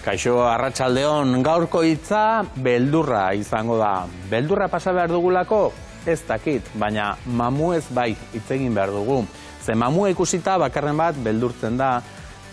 Kaixo, arratsaldeon, gaurko hitza beldurra izango da. Beldurra pasa behar dugulako? Ez dakit, baina mamuez bai hitz egin behar dugu. Ze mamua ikusita bakarren bat beldurtzen da,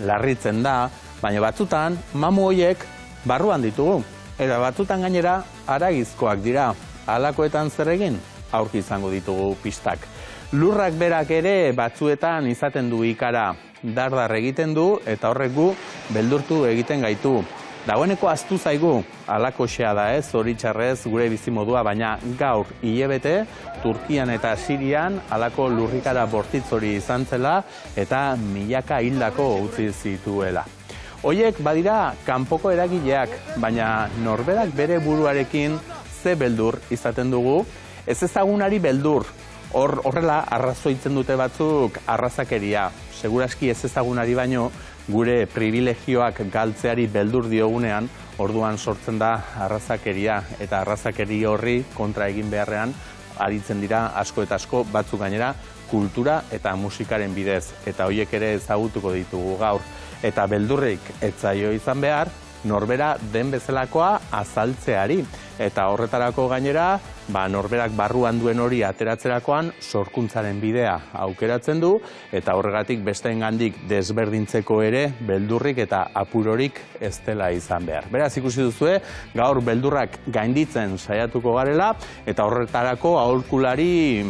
larritzen da, baina batzutan mamu horiek barruan ditugu. Eta batzutan gainera haragizkoak dira. Halakoetan zer egin? Aurki izango ditugu pistak. Lurrak berak ere batzuetan izaten du ikara. Dardar egiten du eta horrek gu beldurtu egiten gaitu. Dagoeneko ahaztu zaigu, halakoxea da ez, zoritxarrez gure bizimodua, baina gaur hilabete Turkian eta Sirian halako lurrikara bortitz hori izan zela eta milaka hildako utzi zituela. Hoiek badira kanpoko eragileak, baina norberak bere buruarekin ze beldur izaten dugu, ez ezagunari beldur. Horrela arrazoitzen dute batzuk arrazakeria. Seguraski ez ezagunari baino gure privilegioak galtzeari beldur diogunean, orduan sortzen da arrazakeria, eta arrazakeri horri kontra egin beharrean aritzen dira asko eta asko, batzuk gainera kultura eta musikaren bidez, eta horiek ere ezagutuko ditugu gaur. Eta beldurrik ez zaio izan behar, norbera den bezalakoa azaltzeari. Eta horretarako gainera, norberak barruan duen hori ateratzerakoan sorkuntzaren bidea aukeratzen du, eta horregatik besteengandik desberdintzeko ere beldurrik eta apurorik ez dela izan behar. Beraz, ikusi duzue, gaur beldurrak gainditzen saiatuko garela, eta horretarako aholkulari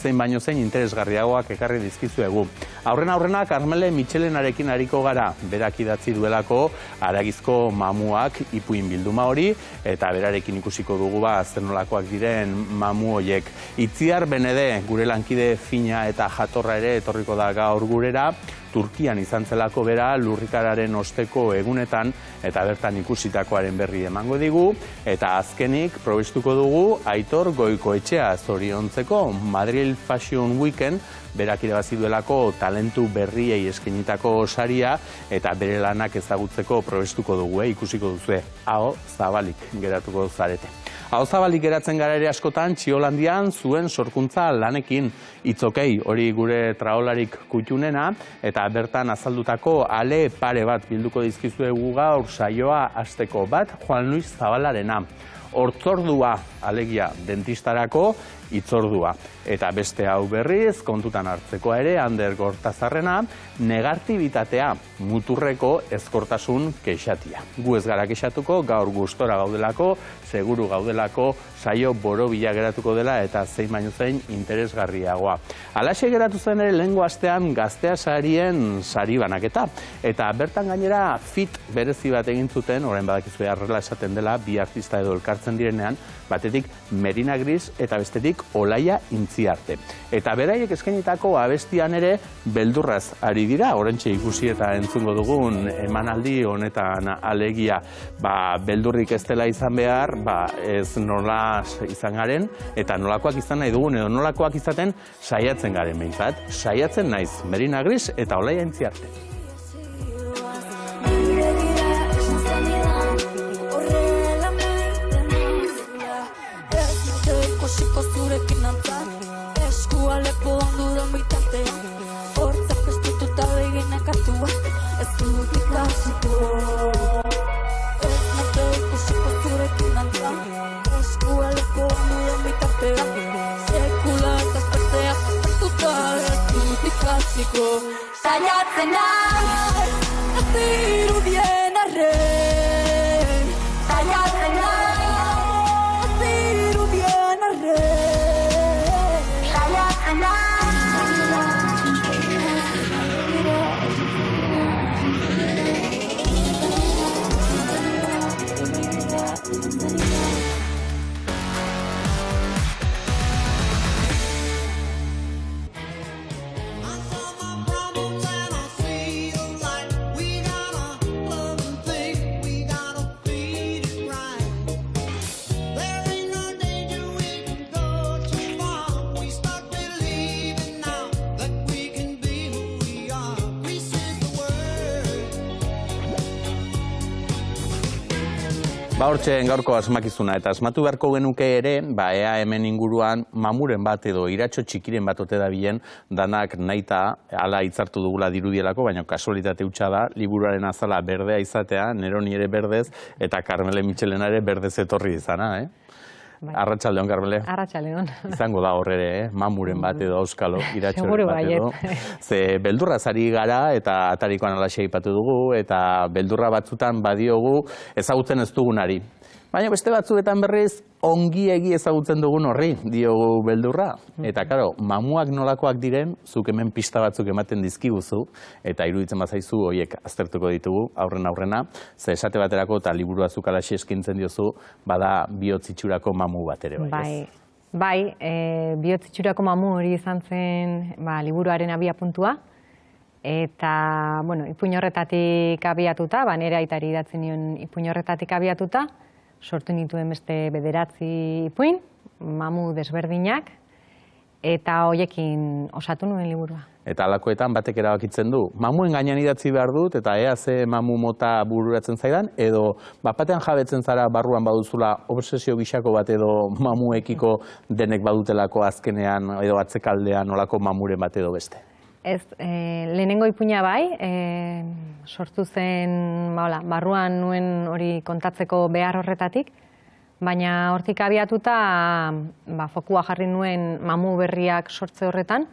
zein baino zein interesgarriagoak ekarri dizkizuegu. Aurrena, Karmele Mitxelenarekin ariko gara, berak idatzi duelako haragizko mamuak ipuin bilduma hori, eta berarekin ikusiko dugu zer nolakoak diren mamu horiek. Itziar Benede, gure lankide fina eta jatorra ere etorriko da gaur gurera, Turkian izan zelako bera lurrikararen osteko egunetan eta bertan ikusitakoaren berri emango digu, eta azkenik probestuko dugu Aitor Goikoetxea zoriontzeko Madrid Fashion Weekend, berak irabazi duelako talentu berriei eskenitako saria eta bere lanak ezagutzeko probestuko dugu, ikusiko duzue, aho zabalik geratuko zarete. Aho zabalik geratzen gara ere askotan Txiolandian zuen sorkuntza lanekin itzokei, hori gure traolarik kutxunena, eta bertan azaldutako ale pare bat bilduko dizkizuegu gaur saioa hasteko bat, Juan Luis Zabalarena. Hortzordua, alegia dentistarako itzordua. Eta beste hau berriz, kontutan hartzeko ere, Ander Gortazarrena, negartibitatea, muturreko ezkortasun kexatia. Gu ez gara kexatuko, gaur gustora gaudelako, seguru gaudelako, saio borobila geratuko dela eta zein baino zein interesgarriagoa. Halaxe geratu zen ere lehengo astean Gaztea sarien sari banaketa. Eta bertan gainera fit berezi bat egin zuten, orain badakizue arrela esaten dela, bi artista edo elkartzen direnean, batetik Merina Gris eta bestetik Olaia Intziarte. Eta beraiek eskainitako abestian ere beldurraz ari dira, orentxe ikusi eta entzungo dugun emanaldi honetan alegia beldurrik ez dela izan behar, ez nola izan garen, eta nolakoak izan nahi dugun, edo nolakoak izaten saiatzen garen behintzat. Saiatzen naiz, Merina Gris eta Olaia Intziarte. Kosiko zurekin antzak, eskua lepoan dudan bitartean, hortzak pestututa beginak atuak, ez dut ikasiko. Ez nate kosiko zurekin antzak, eskua lepoan dudan bitartean, sekula eta esperteak pestututa, ez dut ikasiko. Saiatzen nahi, ez dirudien arren, saiatzen nahi, Ba hortxe gaurko asmakizuna, eta asmatu beharko genuke ere, ea hemen inguruan mamuren bat edo iratxo txikiren bat ote dabilen, danak nahita hala hitzartu dugula dirudielako, baina kasualitate hutsa da, liburuaren azala berdea izatea, Neroni ere berdez, eta Karmele Mitxelena ere berdez etorri izana, Arratsaldeon, Karmele. Arratsaldeon. Izango da horre, mamuren bat edo auskalo, iratxoren bat edo. Ze beldurra zari gara eta atarikoan alaxe aipatu dugu, eta beldurra batzutan badiogu ezagutzen ez dugunari. Baina beste batzuetan berriz ongiegi ezagutzen dugun horri diogu beldurra. Eta karo, mamuak nolakoak diren, zuk hemen pista batzuk ematen dizkiguzu, eta iruditzen bazaizu horiek aztertuko ditugu aurrena, ze esate baterako eta liburu batzuk alaxe eskintzen diozu, bada bihotzitxurako mamu bat ere, bai? Bai, bihotzitxurako mamu hori izan zen liburuaren abiapuntua, eta, ipuin horretatik abiatuta, nire aitari idatzi nion ipuin horretatik abiatuta, sortu nituen beste 9 ipuin, mamu desberdinak, eta hoiekin osatu nuen liburua. Eta alakoetan batek erabakitzen du, mamuen gainean idatzi behar dut, eta ea ze mamu mota bururatzen zaidan, edo bapatean jabetzen zara barruan baduzula obsesio gixako bat edo mamuekiko denek badutelako azkenean edo atzekaldean olako mamuren bat edo beste. Ez, lehenengo ipuina bai, sortu zen barruan nuen hori kontatzeko behar horretatik, baina hortik abiatuta fokua jarri nuen mamu berriak sortze horretan,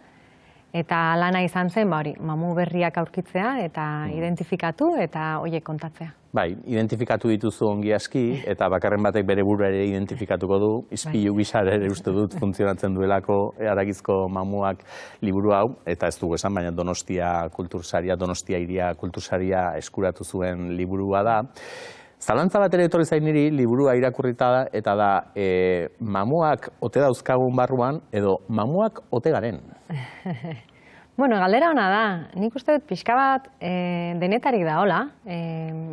eta lana izan zen mamu berriak aurkitzea eta identifikatu eta horiek kontatzea. Bai, identifikatu dituzu ongi aski, eta bakarren batek bere burua ere identifikatuko du, izpilu gisa ere uste dut funtzionatzen duelako Aragizko mamuak liburu hau, eta ez dugu esan, baina Donostia Hiria kultursaria eskuratu zuen liburua da. Zalantza bat ere etorri zain niri, liburua irakurrita da, eta da, mamuak ote dauzkagun barruan, edo mamuak ote garen? Galdera hona da. Nik uste dut pixka bat denetarik da, hola.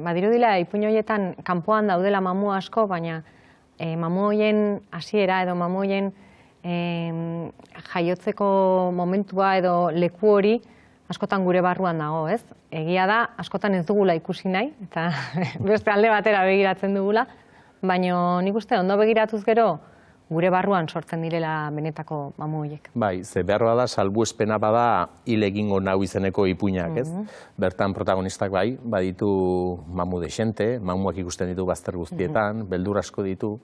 Badirudila, ipuin horietan kanpoan daudela mamu asko, baina mamu horien hasiera edo mamu horien jaiotzeko momentua edo leku hori askotan gure barruan dago, ez? Egia da, askotan ez dugula ikusi nahi, eta beste alde batera begiratzen dugula, baina nik uste ondo begiratuz gero, gure barruan sortzen direla benetako mamu horiek. Bai, ze behar bada, salbuespena bada hil egingo nau izeneko ipuinak, ez? Bertan protagonistak bai, baditu mamu desente, mamuak ikusten ditu bazter guztietan, beldur asko ditu,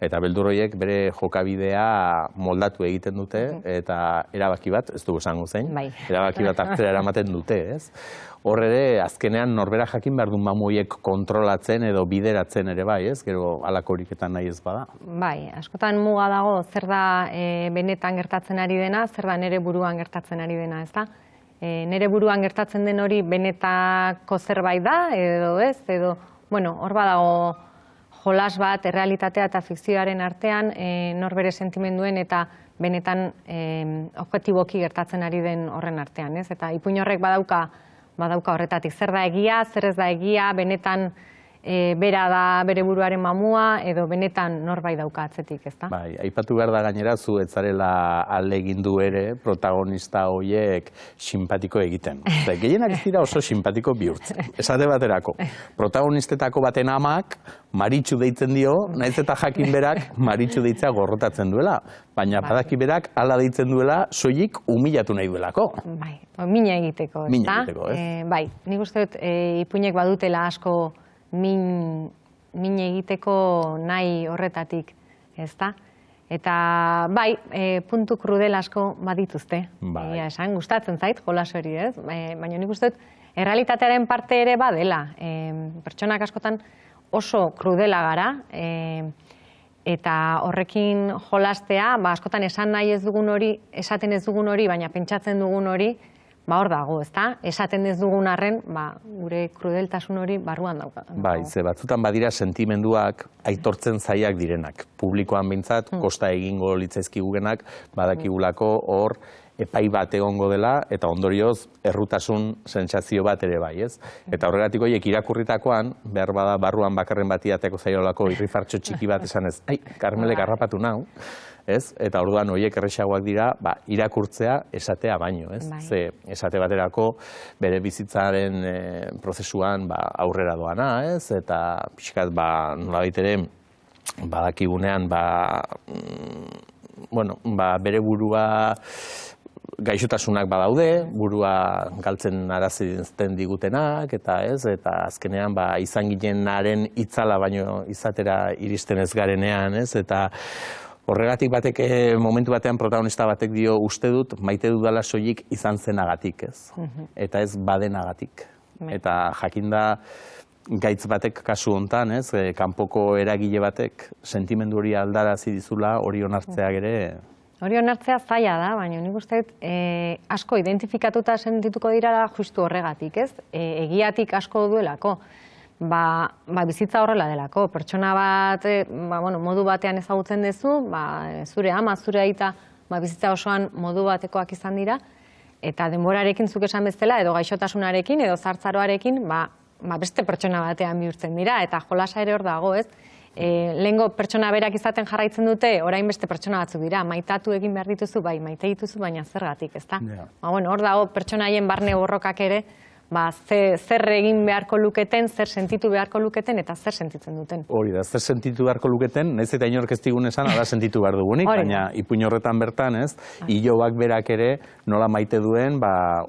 eta beldur horiek bere jokabidea moldatu egiten dute, eta erabaki bat, ez dugu esango zein, erabaki bat hartzera eramaten dute, ez? Hor ere, azkenean norbera jakin behar du mamu horiek kontrolatzen edo bideratzen ere bai, ez? Gero halako horiketan nahi ez bada. Bai, askotan muga dago zer da benetan gertatzen ari dena, zer da nire buruan gertatzen ari dena, ez da? Nire buruan gertatzen den hori benetako zerbait da, edo ez, edo, hor badago jolas bat, errealitatea eta fikzioaren artean, norbere sentimenduen eta benetan objektiboki gertatzen ari den horren artean, ez? Eta ipuin horrek badauka horretatik. Zer da egia, zer ez da egia, benetan bera da bere buruaren mamua, edo benetan norbait dauka atzetik, ez da? Bai, aipatu behar da gainera zu ez zarela ahalegindu ere protagonista horiek sinpatiko egiten. Gehienak ez dira oso sinpatiko bihurtzen. Esate baterako, protagonistetako baten amak Maritxu deitzen dio, nahiz eta jakin berak Maritxu deitzea gorrotatzen duela. Baina badaki berak hala deitzen duela soilik humilatu nahi duelako. Bai, mina egiteko, ez da? Mina egiteko, ez? Bai, nik uste dut ipuinek badutela asko min egiteko nahi horretatik, ez da? Eta bai, puntu krudel asko badituzte. Esan, gustatzen zait, jolas hori, ez? Baina nik uste dut, errealitatearen parte ere badela. Pertsonak askotan oso krudela gara, eta horrekin jolastea, askotan esan nahi ez dugun hori, esaten ez dugun hori, baina pentsatzen dugun hori, hor dago, ez da? Esaten ez dugun arren, gure krudeltasun hori barruan dauka. Bai, ze batzutan badira sentimenduak aitortzen zaiak direnak. Publikoan behintzat, kosta egingo litzaizkigugenak, badakigulako hor epai bat egongo dela, eta ondorioz errutasun sentsazio bat ere bai, ez? Eta horregatik horiek irakurritakoan, behar bada barruan bakarren bati ateko zaiolako irrifartxo txiki bat esan ez, Karmelek harrapatu nau, ez? Eta orduan horiek erresagoak dira, irakurtzea esatea baino, ez? Ze esate baterako bere bizitzaren prozesuan aurrera doana, ez? Eta pixkat nolabait ere badakigunean bere burua gaixotasunak badaude, burua galtzen arazten digutenak, eta azkenean izan ginenaren itzala baino izatera iristen ez garenean, ez? Eta horregatik batek momentu batean protagonista batek dio uste dut maite dudala soilik izan zenagatik, ez? Eta ez badenagatik. Eta jakinda gaitz batek kasu hontan, ez? Kanpoko eragile batek sentimendu hori aldarazi dizula hori onartzeak ere. Hori onartzea zaila da, baina nik uste asko identifikatuta sentituko dirala justu horregatik, ez? Egiatik asko duelako. Bizitza horrela delako. Pertsona bat modu batean ezagutzen duzu, zure ama, zure aita bizitza osoan modu batekoak izan dira, eta denborarekin zuk esan bezala, edo gaixotasunarekin, edo zartzaroarekin, beste pertsona batean bihurtzen dira, eta jolasa ere hor dago, ez? Lehengo pertsona berak izaten jarraitzen dute, orain beste pertsona batzuk dira, maitatu egin behar dituzu, maite dituzu, baina zergatik, ezta? Hor dago pertsonaien barne borrokak ere, zer egin beharko luketen, zer sentitu beharko luketen, eta zer sentitzen duten. Hori da, zer sentitu beharko luketen, nahiz eta inork ez digun esan, ala sentitu behar dugunik, baina ipuin horretan bertan, ez, ilobak berak ere nola maite duen,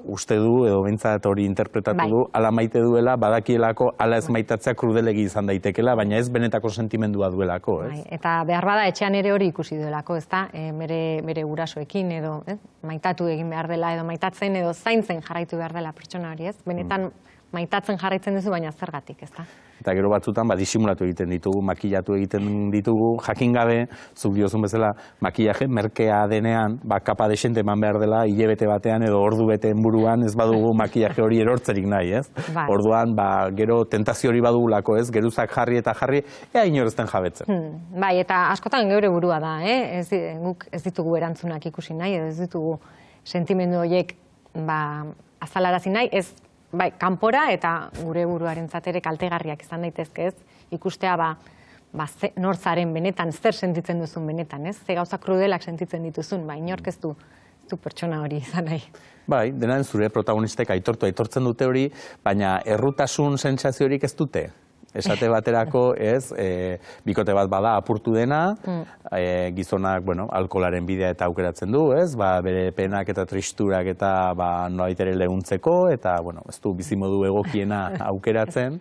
uste du, edo behintzat hori interpretatu du, ala maite duela, badakielako, ala ez maitatzea krudelegi izan daitekela, baina ez benetako sentimendua duelako, ez? Eta behar bada etxean ere hori ikusi duelako, ez da, bere gurasoekin, edo maitatu egin behar dela, edo maitatzen, edo zaintzen jarraitu behar dela pertsona hori, ez? Benetan maitatzen jarraitzen duzu, baina zergatik, ez da? Eta gero batzutan disimulatu egiten ditugu, makillatu egiten ditugu, jakin gabe, zuk diozun bezala, makillaje merkea denean, kapa desente eman behar dela, hilebete batean edo ordu beteen buruan ez badugu makillaje hori erortzerik nahi, ez? Orduan, gero tentazio hori badugulako, ez? Geruzak jarri eta jarri, ea inorezten jabetzen. Eta askotan geure burua da, guk ez ditugu erantzunak ikusi nahi, edo ez ditugu sentimendu horiek azalarazi nahi, ez kanpora eta gure buruaren ere kaltegarriak izan daitezke, ez? Ikustea nortzaren benetan, zer sentitzen duzun benetan, ez? Ze gauza krudelak sentitzen dituzun, inork ez du pertsona hori izan nahi. Denaren zure protagonistek aitortzen dute hori, baina errutasun sentsaziorik ez dute. Esate baterako, ez, bikote bat bada apurtu dena, gizonak, alkoholaren bidea eta aukeratzen du, ez, bere penak eta tristurak eta nolabait ere leuntzeko, eta, ez du bizimodu egokiena aukeratzen.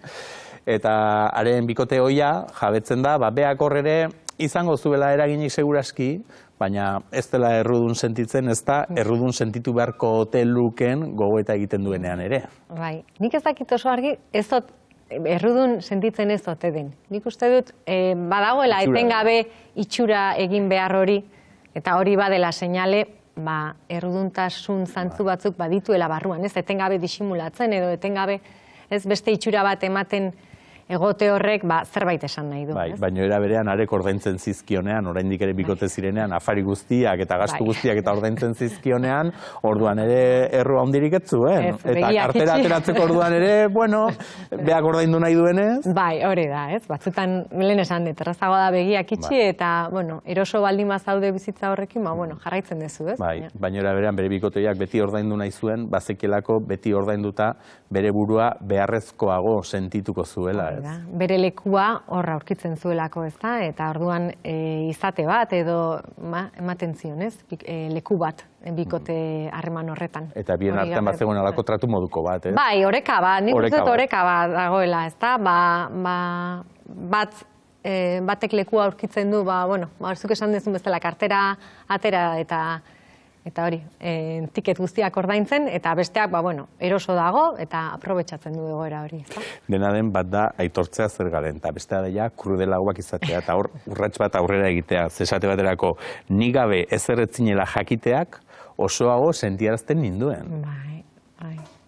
Eta haren bikote hoia jabetzen da, beak horrere izango zuela eraginik seguraski, baina ez dela errudun sentitzen, ez da errudun sentitu beharko ote luken gogoeta egiten duenean ere. Nik ez dakit oso argi, ez dut errudun sentitzen ez ote den. Nik uste dut, badagoela etengabe itxura egin behar hori, eta hori badela seinale, erruduntasun zantzu batzuk badituela barruan, ez etengabe disimulatzen edo etengabe ez beste itxura bat ematen egote horrek zerbait esan nahi du. Baina era berean arek ordaintzen zizkionean, oraindik ere bikote zirenean, afari guztiak eta gastu guztiak eta ordaintzen zizkionean, orduan ere errua handirik ez zuen. Eta kartera ateratzeko orduan ere, beak ordaindu nahi duenez. Hori da, ez? Batzutan lehen esan dut, errazago da begiak itxi eta, eroso baldin bazaude bizitza horrekin, jarraitzen dezu, ez? Baina era berean bere bikoteak beti ordaindu nahi zuen, bazekielako beti ordainduta bere burua beharrezkoago sentituko zuela, bere lekua horra aurkitzen zuelako, ez da, eta orduan izate bat edo ematen zion, ez, leku bat bikote harreman horretan. Eta bien artean bat zegoen alako tratu moduko bat, ez? Oreka bat, nik uste dut oreka bat dagoela, ez da, batek lekua aurkitzen du, zuk esan dezun bezala kartera atera eta hori, tiket guztiak ordaintzen, eta besteak, eroso dago, eta aprobetxatzen du egoera hori. Dena den bat da aitortzea zer garen, eta bestea daia krudelagoak izatea, eta hor urrats bat aurrera egitea, zesate baterako ni gabe ezerretzinela jakiteak osoago sentiarazten ninduen.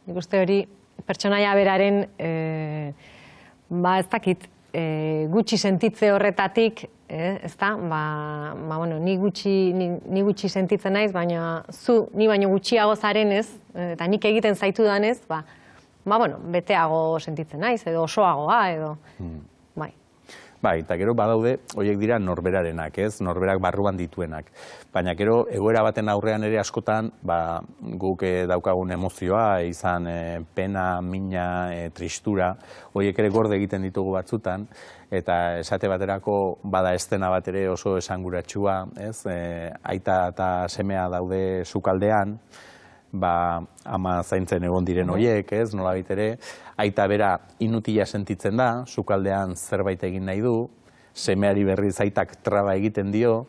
Nik uste hori, pertsonaia beraren, ez dakit, gutxi sentitze horretatik, ez da, ni gutxi sentitzen naiz, baina zu ni baino gutxiago zaren ez, eta nik egiten zaitu danez, beteago sentitzen naiz, edo osoagoa, edo, Bai, eta gero badaude, horiek dira norberarenak, ez? Norberak barruan dituenak. Baina gero, egoera baten aurrean ere askotan, guk daukagun emozioa, izan pena, mina, tristura, horiek ere gorde egiten ditugu batzutan, eta esate baterako bada estena bat ere oso esanguratsua, ez? Aita eta semea daude sukaldean, ama zaintzen egon diren horiek, ez, nolabait ere, aita bera inutila sentitzen da, sukaldean zerbait egin nahi du, semeari berriz aitak traba egiten dio,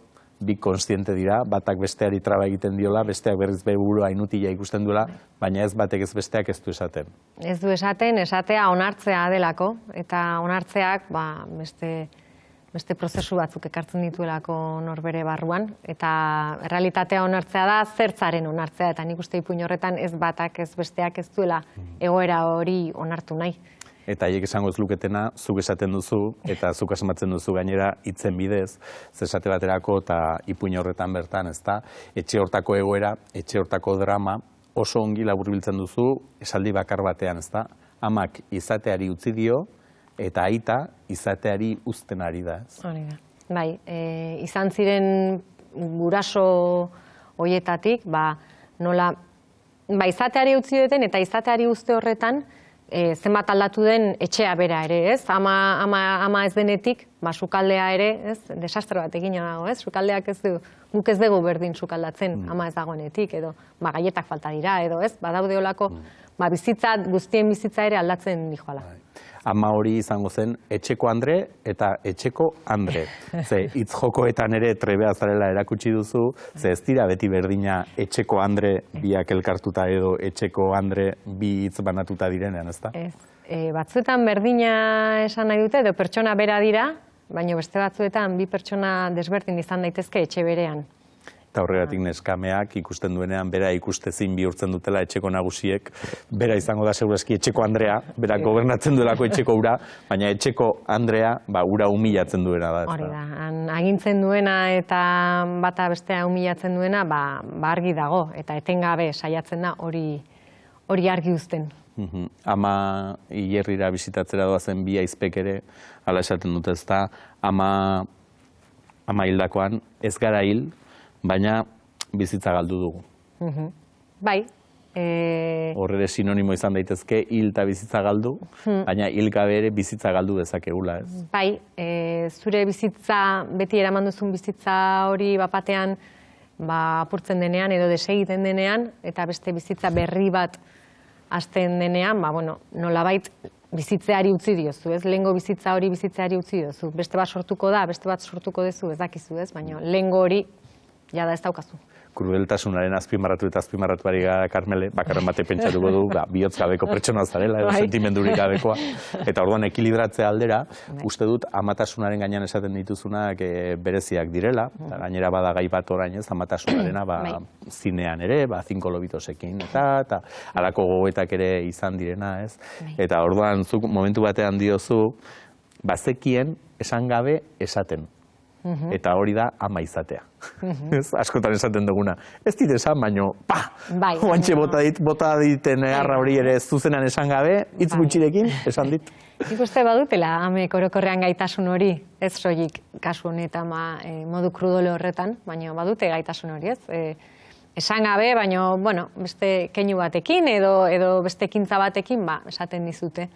bi konstiente dira, batak besteari traba egiten diola, besteak berriz burua inutila ikusten duela, baina ez batek ez besteak ez du esaten. Ez du esaten, esatea onartzea delako, eta onartzeak beste prozesu batzuk ekartzen dituelako norbere barruan, eta realitatea onartzea da zertzaren onartzea, eta nik uste ipuin horretan ez batak ez besteak ez duela egoera hori onartu nahi. Eta haiek esango ez luketena, zuk esaten duzu, eta zuk asmatzen duzu gainera hitzen bidez, zesate baterako eta ipuin horretan bertan, ezta, etxe hortako egoera, etxe hortako drama, oso ongi laburbiltzen duzu, esaldi bakar batean, ezta, amak izateari utzi dio, eta aita izateari uzten ari da. Hori da. Bai, izan ziren guraso hoietatik, nola, izateari utzi duten eta izateari uzte horretan, zenbat aldatu den etxea bera ere, ez? Ama ez denetik, sukaldea ere, ez? Desastre bat egin dago, ez? Sukaldeak ez du, guk ez dugu berdin sukaldatzen, ama ez dagoenetik, edo gaietak falta dira, edo, ez? Badaude olako, bizitza, guztien bizitza ere aldatzen dijoala. Ama hori izango zen etxeko Andre eta etxeko Andre. Ze hitz jokoetan ere trebea zarela erakutsi duzu, ze ez dira beti berdina etxeko Andre biak elkartuta edo etxeko Andre bi hitz banatuta direnean, ezta? Ez. Batzuetan berdina esan nahi dute, edo pertsona bera dira, baina beste batzuetan bi pertsona desberdin izan daitezke etxe berean. Eta horregatik neskameak ikusten duenean bera ikustezin bihurtzen dutela etxeko nagusiek, bera izango da segurazki etxeko Andrea, bera gobernatzen duelako etxeko ura, baina etxeko Andrea ura humilatzen duena da. Hori da, agintzen duena eta bata bestea humilatzen duena, argi dago, eta etengabe saiatzen da hori argi uzten. Ama hilerrira bisitatzera doazen bi aizpek ere, hala esaten dut, ezta, ama hildakoan ez gara hil, baina bizitza galdu dugu. Bai. Horre sinonimo izan daitezke, hil eta bizitza galdu, baina hil gabe ere bizitza galdu dezakegula, ez? Bai, zure bizitza, beti eraman duzun bizitza hori bapatean apurtzen denean edo desegiten denean, eta beste bizitza berri bat hasten denean, nolabait bizitzeari utzi diozu, ez? Lehengo bizitza hori bizitzeari utzi diozu. Beste bat sortuko da, beste bat sortuko dezu, ez dakizu, ez? Baina lehengo hori jada ez daukazu. Krudeltasunaren azpimarratu eta azpimarratu bari gara, Karmele, bakarren bate pentsatuko du, bihotz gabeko pertsona zarela, edo sentimendurik gabekoa. Eta orduan ekilibratzea aldera, uste dut amatasunaren gainean esaten dituzunak bereziak direla, eta gainera bada gai bat orain ez, amatasunarena zinean ere, Cinco Lobitosekin, eta halako gogoetak ere izan direna, ez? Eta orduan zuk momentu batean diozu, bazekien esan gabe esaten. Eta hori da ama izatea. Askotan esaten duguna. Ez dit esan, baino, oantxe bota diten arra hori ere zuzenan esan gabe, hitz gutxirekin esan dit. Nik uste badutela amek orokorrean gaitasun hori, ez soilik kasu honetan modu krudole horretan, baina badute gaitasun hori, ez? Esan gabe, baina, beste keinu batekin edo beste ekintza batekin, esaten dizute.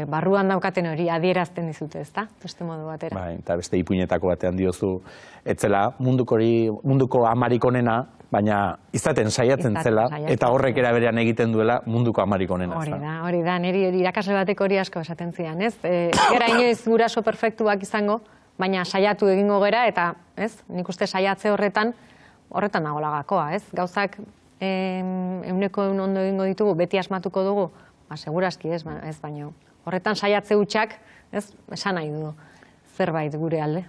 Barruan daukaten hori adierazten dizute, ezta? Beste modu batera. Bai, eta beste ipuinetako batean diozu, etzela munduko amarik onena, baina izaten saiatzen zela, eta horrek eraberean egiten duela munduko amarik onena. Hori da, niri irakasle batek hori asko esaten zidan, ez? Gara inoiz guraso perfektuak izango, baina saiatu egingo gera, eta, ez? Nik uste saiatze horretan nagola gakoa, ez? Gauzak euneko ondo egingo ditugu, beti asmatuko dugu, segurazki ez, baino. Horretan saiatze hutsak, esan nahi du zerbait gure alde.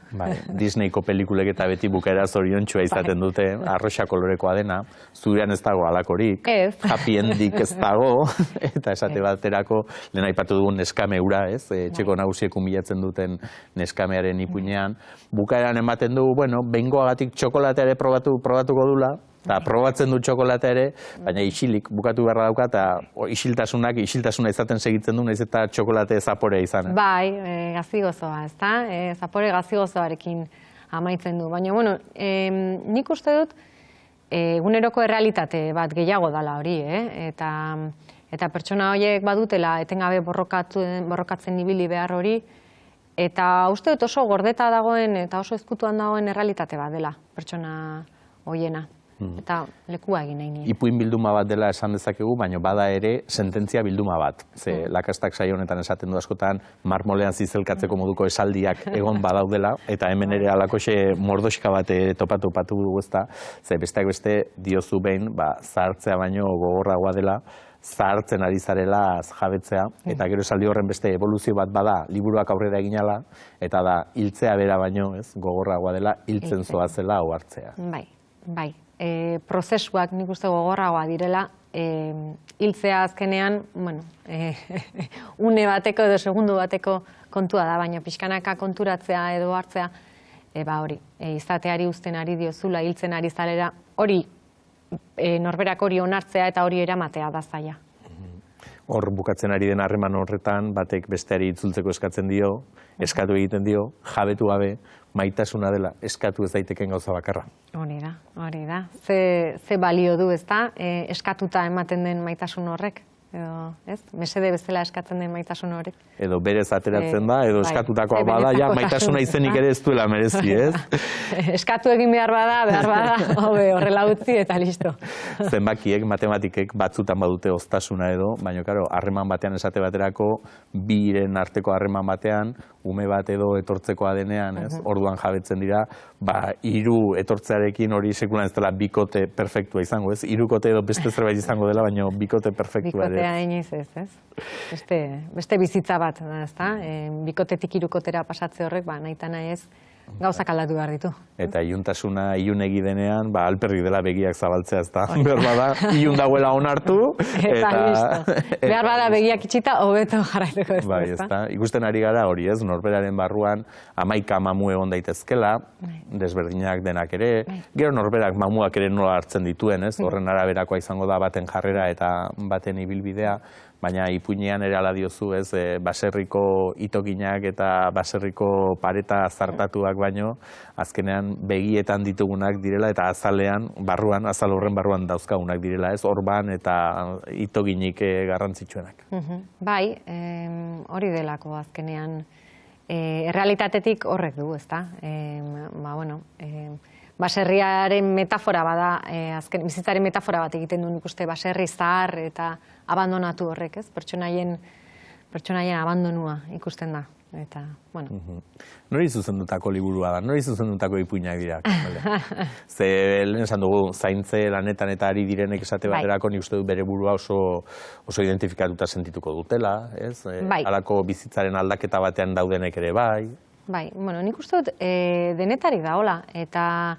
Disneyko pelikulek eta beti bukaera zoriontxua izaten dute, arroxa kolorekoa dena, zurean ez dago alakorik, happy endik ez dago, eta esate baterako, lehen aipatu dugun neskame ura, ez, etxeko nagusiek humilatzen duten neskamearen ipuinean, bukaeran ematen du, behingoagatik txokolateare probatuko dula, Eta probatzen du txokolatea ere, baina isilik bukatu beharra dauka, eta isiltasuna izaten segitzen du, nahiz eta txokolate zaporea izan. Bai, gazigozoa, ezta? Zapore gazigozoarekin amaitzen du. Baina, bueno, nik uste dut, eguneroko errealitate bat gehiago dala hori, eta pertsona horiek badutela etengabe borrokatzen ibili behar hori, eta uste dut oso gordeta dagoen eta oso ezkutuan dagoen errealitate bat dela pertsona hoiena. Eta lekua egin nahi nien. Ipuin bilduma bat dela esan dezakegu, baina bada ere sententzia bilduma bat. Ze Lakastak saio honetan esaten du askotan marmolean zizelkatzeko moduko esaldiak egon badaudela, eta hemen ere alakoxe mordoxka bat topatu dugu ezta. Ze besteak beste diozu behin, zahartzea baino gogorragoa dela, zahartzen ari zarela jabetzea, eta gero esaldi horren beste evoluzio bat bada, liburuak aurrera eginala, eta da hiltzea bera baino, gogorragoa dela, hiltzen zoazela ohartzea. Bai. Prozesuak nik uste gogorragoa direla, hiltzea azkenean, une bateko edo segundu bateko kontua da, baina pixkanaka konturatzea edo hartzea, hori, izateari uzten ari diozula, hiltzen ari zalera, hori, norberak hori onartzea eta hori eramatea da zaila. Hor bukatzen ari den harreman horretan, batek besteari itzultzeko eskatzen dio, eskatu egiten dio, jabetu gabe, maitasuna dela, eskatu ez daiteken gauza bakarra. Hori da. Ze balio du, ezta? Eskatuta ematen den maitasun horrek. Mesede bezala eskatzen den maitasun horrek. Edo berez ateratzen da, edo eskatutakoa bada, ja maitasuna izenik ere ez duela merezi, ez? Eskatu egin behar bada, horrela utzi eta listo. Zenbakiek, matematikek batzutan badute oztasuna edo, baina, karo, harreman batean esate baterako, biren arteko harreman batean, ume bat edo etortzekoa denean, ez? Orduan jabetzen dira, hiru etortzearekin hori sekulan ez dela bikote perfektua izango, ez? Hirukote edo beste zerbait izango dela, baina bikote perfektua ere. Inoiz ez. Beste bizitza bat, ezta? Bikotetik hirukotera pasatze horrek, nahita nahi ez, gauzak aldatu behar ditu. Eta iluntasuna ilunegi denean, alperrik dela begiak zabaltzea, ezta? Behar bada, ilun dagoela onartu, eta listo. Behar bada begiak itxita, hobeto jarraituko ez. Bai, ezta? Ikusten ari gara hori, ez? Norberaren barruan 11 mamu egon daitezkela, desberdinak denak ere, gero norberak mamuak ere nola hartzen dituen, ez? Horren araberakoa izango da baten jarrera eta baten ibilbidea, baina ipuinean ere ala diozu, ez, baserriko itoginak eta baserriko pareta zartatuak baino, azkenean begietan ditugunak direla eta azalean, azal horren barruan dauzkagunak direla, ez, orban eta itoginik garrantzitsuenak. Bai, hori delako azkenean, errealitatetik horrek du, ezta? Baserriaren metafora bada, bizitzaren metafora bat egiten du nik uste baserri zahar eta abandonatu horrek, ez? Pertsonaien abandonua ikusten da. Eta, Nori zuzendutako liburua da? Nori zuzendutako ipuinak dira? Ze, lehen esan dugu, zaintze lanetan eta ari direnek esate baterako nik uste du bere burua oso identifikatuta sentituko dutela, ez? Halako bizitzaren aldaketa batean daudenek ere bai. Bai, nik uste dut denetarik da, hola, eta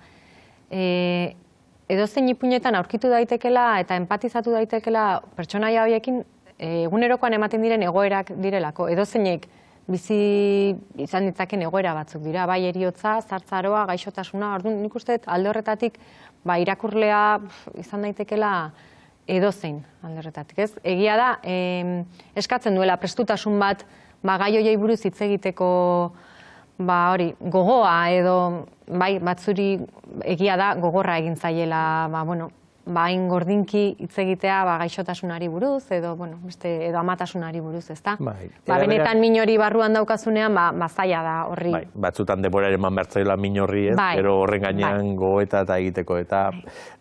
edozein ipuinetan aurkitu daitekela eta empatizatu daitekela pertsonaia horiekin egunerokoan ematen diren egoerak direlako. Edozeinek bizi izan ditzaken egoera batzuk dira, bai heriotza, zartzaroa, gaixotasuna, orduan nik uste dut alde horretatik irakurlea izan daitekela edozein alde horretatik, ez? Egia da, eskatzen duela prestutasun bat gai horiei buruz hitz egiteko gogoa edo batzuri egia da gogorra egin zaiela, hain gordinki hitz egitea gaixotasunari buruz edo amatasunari buruz, ezta? Benetan min hori barruan daukazunean, zaila da horri. Batzutan denbora eman behar zaila min horri, ez? Gero horren gainean gogoeta eta egiteko. Eta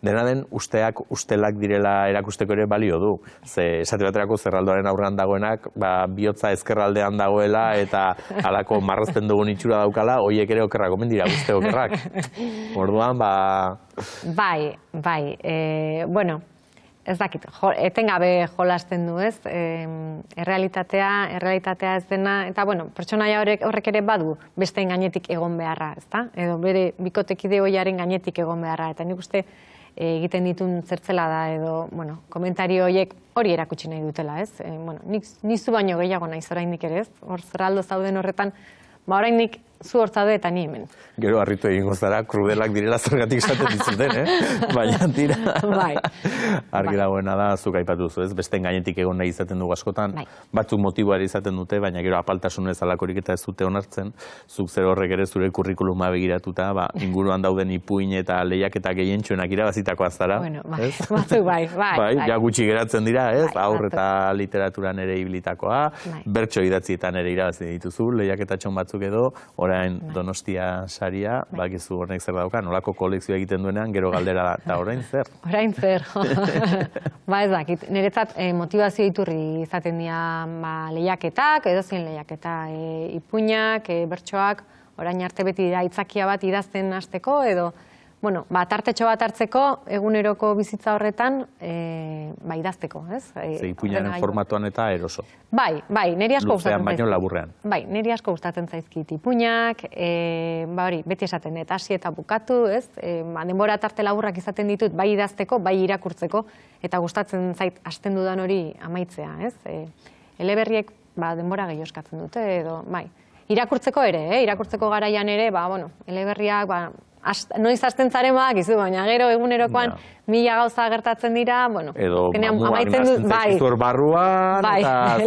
dena den usteak ustelak direla erakusteko ere balio du. Ze esate baterako zerraldoaren aurrean dagoenak, bihotza ezkerraldean dagoela eta halako marrazten dugun itxura daukala, horiek ere okerrak omen dira, uste okerrak. Orduan, Bai, ez dakit, etengabe jolasten du, ez? Errealitatea ez dena, eta pertsonaia horrek ere badu besteen gainetik egon beharra, ezta? Edo bere bikotekide hoiaren gainetik egon beharra, eta nik uste egiten ditun zertzela da, edo, komentario horiek hori erakutsi nahi dutela, ez? Nizu baino gehiago naiz oraindik ere, ez? Hor zerraldo zauden horretan, oraindik zu hor zaude eta ni hemen. Gero harritu egingo zara, krudelak direla zergatik esaten dizuten, baina tira. Bai. Argi dagoena da, zuk aipatu duzu, ez? Besten gainetik egon nahi izaten dugu askotan, batzuk motiboari izaten dute, baina gero apaltasunez alakorik eta ez dute onartzen, zuk zer horrek ere zure kurrikuluma begiratuta, inguruan dauden ipuin eta lehiaketa gehientsuenak irabazitakoa zara. Bueno, batzuk bai. Ja gutxi geratzen dira, ez? Aur eta literaturan ere ibilitakoa, bertso idatzietan ere irabazi dituzu, lehiaketatxon batzuk edo, orain Donostia saria, bakizu hornek zer dauka, nolako kolekzioa egiten duenean, gero galdera da, eta orain zer? Orain zer. Ba ez dakit, niretzat motivazio iturri izaten dira lehiaketak, edozein lehiaketa, ipuinak, bertsoak, orain arte beti dira aitzakia bat idazten hasteko edo, bueno, tartetxo bat hartzeko eguneroko bizitza horretan idazteko, ez? Ze ipuinaren formatuan eta eroso. Bai, niri asko gustatzen zaizkit. Luzean baino laburrean. Bai, niri asko gustatzen zaizkit ipuinak, hori, beti esaten, eta hasi eta bukatu, ez? Denbora tarte laburrak izaten ditut, bai idazteko, bai irakurtzeko, eta gustatzen zait hasten dudan hori amaitzea, ez? Eleberriek denbora gehiago eskatzen dute, edo, bai. Irakurtzeko ere, irakurtzeko garaian ere, eleberriak, noiz hasten zaren badakizu, baina gero egunerokoan 1000 gauza gertatzen dira, bueno, edo mamuak nazten zaizkizu barruan, eta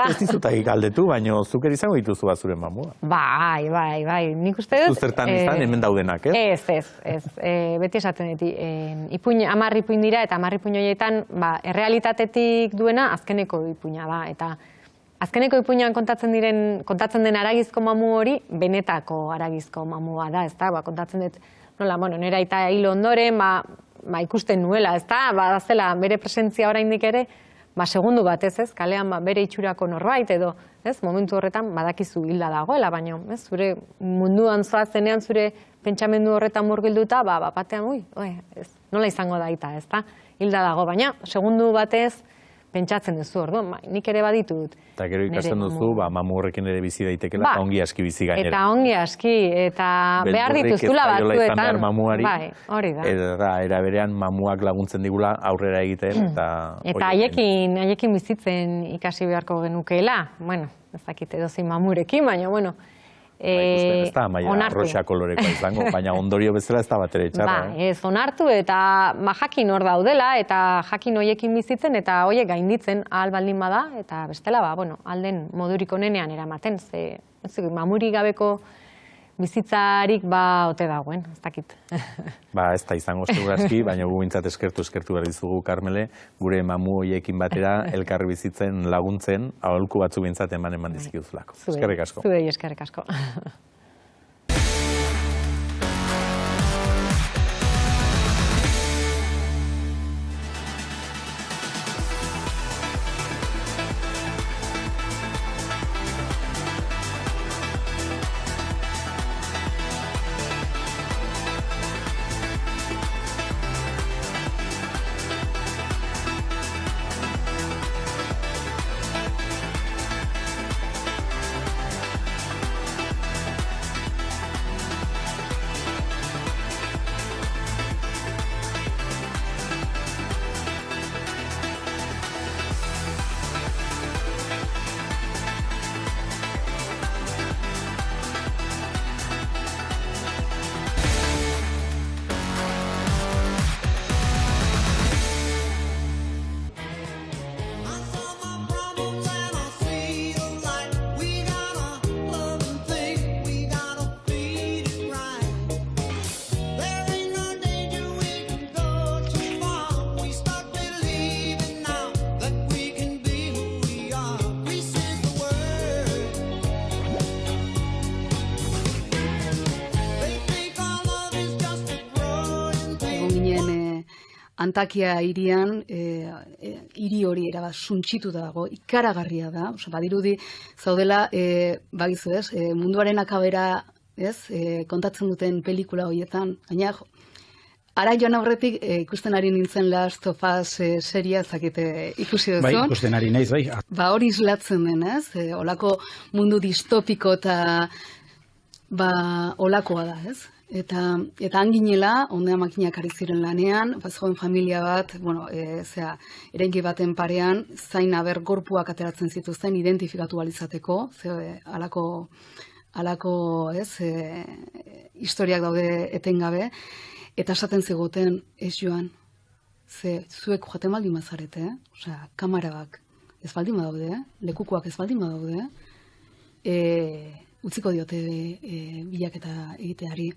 ez dizutak galdetu, baina zuker izango dituzu bat zure mamua. Bai, nik uste dut... Zuzertan izan, hemen daudenak, ez? Ez, beti esaten dut, 10 ipuin dira, eta 10 ipuin horietan, errealitatetik duena azkeneko ipuina da, eta azkeneko ipuinan kontatzen den haragizko mamu hori, benetako haragizko mamua da, ezta? Kontatzen dut, nera eta hil ondoren, ikusten nuela, ezta? Zela, bere presentzia oraindik ere, segundu bat ez, kalean bere itxurako norbait, edo, momentu horretan badakizu hilda dagoela, baina, zure munduan zoazenean, zure pentsamendu horretan murgilduta, batean, nola izango da eta, ezta? Hilda dago, baina, segundu batez, pentsatzen duzu, orduan, nik ere baditut. Eta gero ikasten duzu, mamu horrekin ere bizi daitekela, eta ongi aski bizi gainera. Eta ongi aski, eta behar dituztula batzuetan. Bai, hori da. Era berean mamuak laguntzen digula aurrera egiten, eta haiekin bizitzen ikasi beharko genukeela, bueno, ez dakit edozein mamurekin, baina, bueno, ez da maia arroxa kolorekoa izango, baina ondorio bezala ez da bat ere txarra. Ez onartu eta jakin hor daudela eta jakin hoiekin bizitzen eta hoiek gainditzen ahal baldin bada eta bestela alden modurik onenean eramaten, mamuri gabeko bizitzarik ote dagoen, ez dakit. Ez da izango segurazki, baina gu bintzat eskertu behar dizugu, Karmele, gure mamu hoiekin batera elkarri bizitzen laguntzen, aholku batzu bintzat eman dizkiduzulako. Eskerrik asko. Zuei eskerrik asko. Antakia hirian, hiri hori erabat suntsitu dago, ikaragarria da, badirudi zaudela, bagizu ez, munduaren akabera, kontatzen duten pelikula horietan, baina, ara joan aurretik ikusten ari nintzen Last of Us seria, zakite ikusi duzun. Bai, ikusten ari naiz, bai. Hori islatzen den, ez, olako mundu distopiko eta olakoa da, ez? Eta hanginela, ondea makinak ari ziren lanean, bazegoen familia bat, erenki baten parean, zain aber gorpuak ateratzen zituzten, identifikatu alizateko, alako alako, historiak daude etengabe, eta esaten ziguten, ez joan, zuek joaten baldin mazarete, osea, kamarabak ez baldin badaude, lekukoak ez baldin badaude, utziko diote bilaketa egiteari.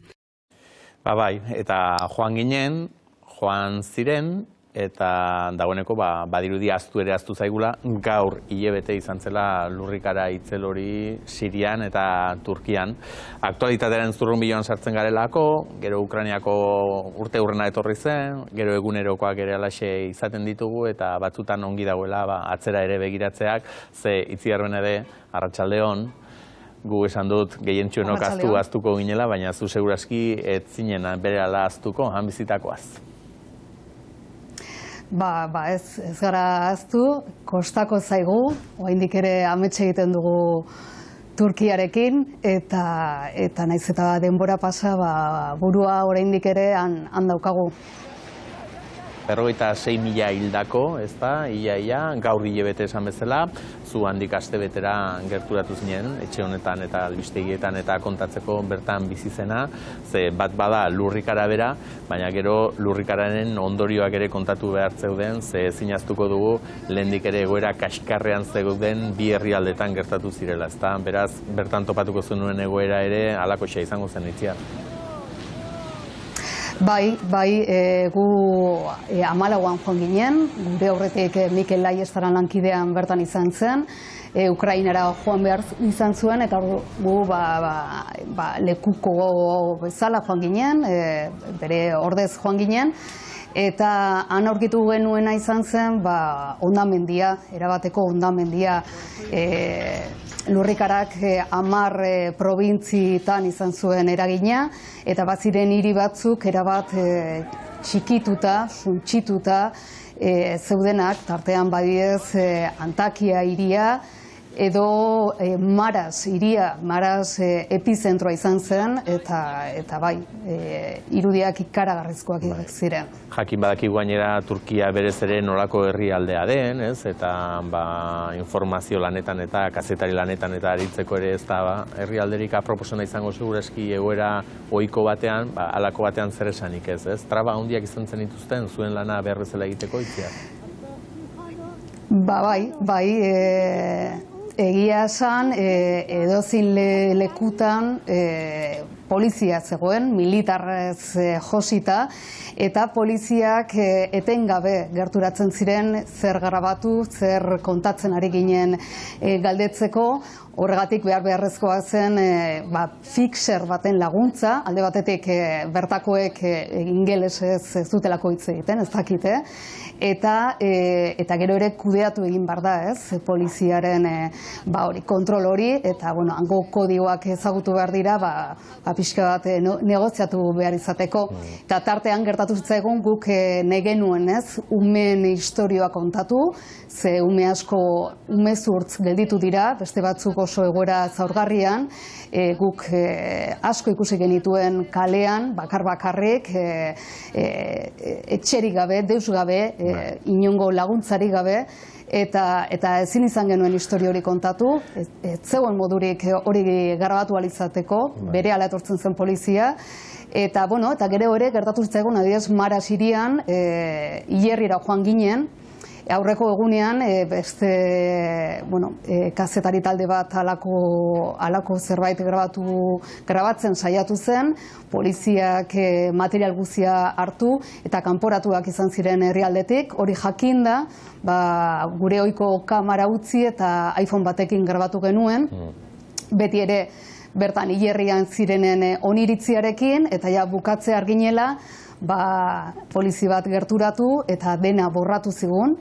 Bai, eta joan ginen, joan ziren, eta dagoeneko badirudi ahaztu ere ahaztu zaigula, gaur hilabete izan zela lurrikara itzel hori Sirian eta Turkian. Aktualitatearen zurrunbiloan sartzen garelako, gero Ukrainiako urte hurrena etorri zen, gero egunerokoak ere alaxe izaten ditugu, eta batzutan ongi dagoela atzera ere begiratzeak, ze Itziar Benede, arratsaldeon, gu esan dut gehientsuenok ahaztuko ginela, baina zu segurazki ez zinen berehala ahaztuko, han bizitakoaz. Ez gara ahaztu, kostako zaigu, oraindik ere amets egiten dugu Turkiarekin, eta naiz eta denbora pasa, burua oraindik ere han daukagu. 46.000 hildako, ez da, ia, gaur hilabete esan bezala, zu handik astebetera gerturatu zinen, etxe honetan eta albistegietan eta kontatzeko bertan bizi zena, ze bat bada lurrikara bera, baina gero lurrikararen ondorioak ere kontatu behar zeuden, ze zinaztuko dugu lehendik ere egoera kaskarrean zeuden bi herrialdetan gertatu zirela, ez da, beraz, bertan topatuko zenuen egoera ere halakoxa izango zen Itziar. Bai, gu 14an joan ginen, gure aurretik Mikel Laiestaran lankidean bertan izan zen, Ukrainara joan behar izan zuen, eta gu lekuko bezala joan ginen, bere ordez joan ginen, eta han aurkitu genuena izan zen hondamendia, erabateko hondamendia. Lurrikarak 10 probintzitan izan zuen eragina, eta baziren hiri batzuk erabat txikituta, suntsituta zeudenak, tartean badiez Antakia hiria, edo Maras hiria, Maras epizentroa izan zen, eta bai, irudiak ikaragarrizkoak ziren. Jakin badakigu gainera Turkia berez ere nolako herrialdea den, eta informazio lanetan eta kazetari lanetan eta aritzeko ere ez da herrialderik aproposena izango segurazki egoera ohiko batean, halako batean zer esanik ez, traba handiak izan zen dituzten zuen lana behar bezala egiteko Itziar? Bai, egia esan, edozein lekutan polizia zegoen, militarrez josita, eta poliziak etengabe gerturatzen ziren zer grabatu, zer kontatzen ari ginen galdetzeko. Horregatik beharrezkoa zen fixer baten laguntza, alde batetik bertakoek ingelesez ez dutelako hitz egiten, ez dakite, eta gero ere kudeatu egin behar da, poliziaren kontrol hori, eta hango kodioak ezagutu behar dira, pixka bat negoziatu behar izateko. Eta tartean gertatu zitzaigun guk nahi genuen, umeen historioa kontatu, ze ume asko umezurtz gelditu dira, beste batzuk oso egoera zaurgarrian, guk asko ikusi genituen kalean, bakarrik, etxerik gabe, deus gabe, inongo laguntzarik gabe, eta ezin izan genuen historia hori kontatu, ez zegoen modurik hori grabatu ahal izateko, berehala etortzen zen polizia, eta gero ere gertatu zitzaigun adibidez Maras hirian hilerrira joan ginen, aurreko egunean beste kazetari talde bat halako zerbait grabatzen saiatu zen, poliziak material guztia hartu eta kanporatuak izan ziren herrialdetik, hori jakinda, gure ohiko kamera utzi eta iPhone batekin grabatu genuen, beti ere bertan hilerrian zirenen oniritziarekin, eta ja bukatze arginela, polizi bat gerturatu eta dena borratu zigun,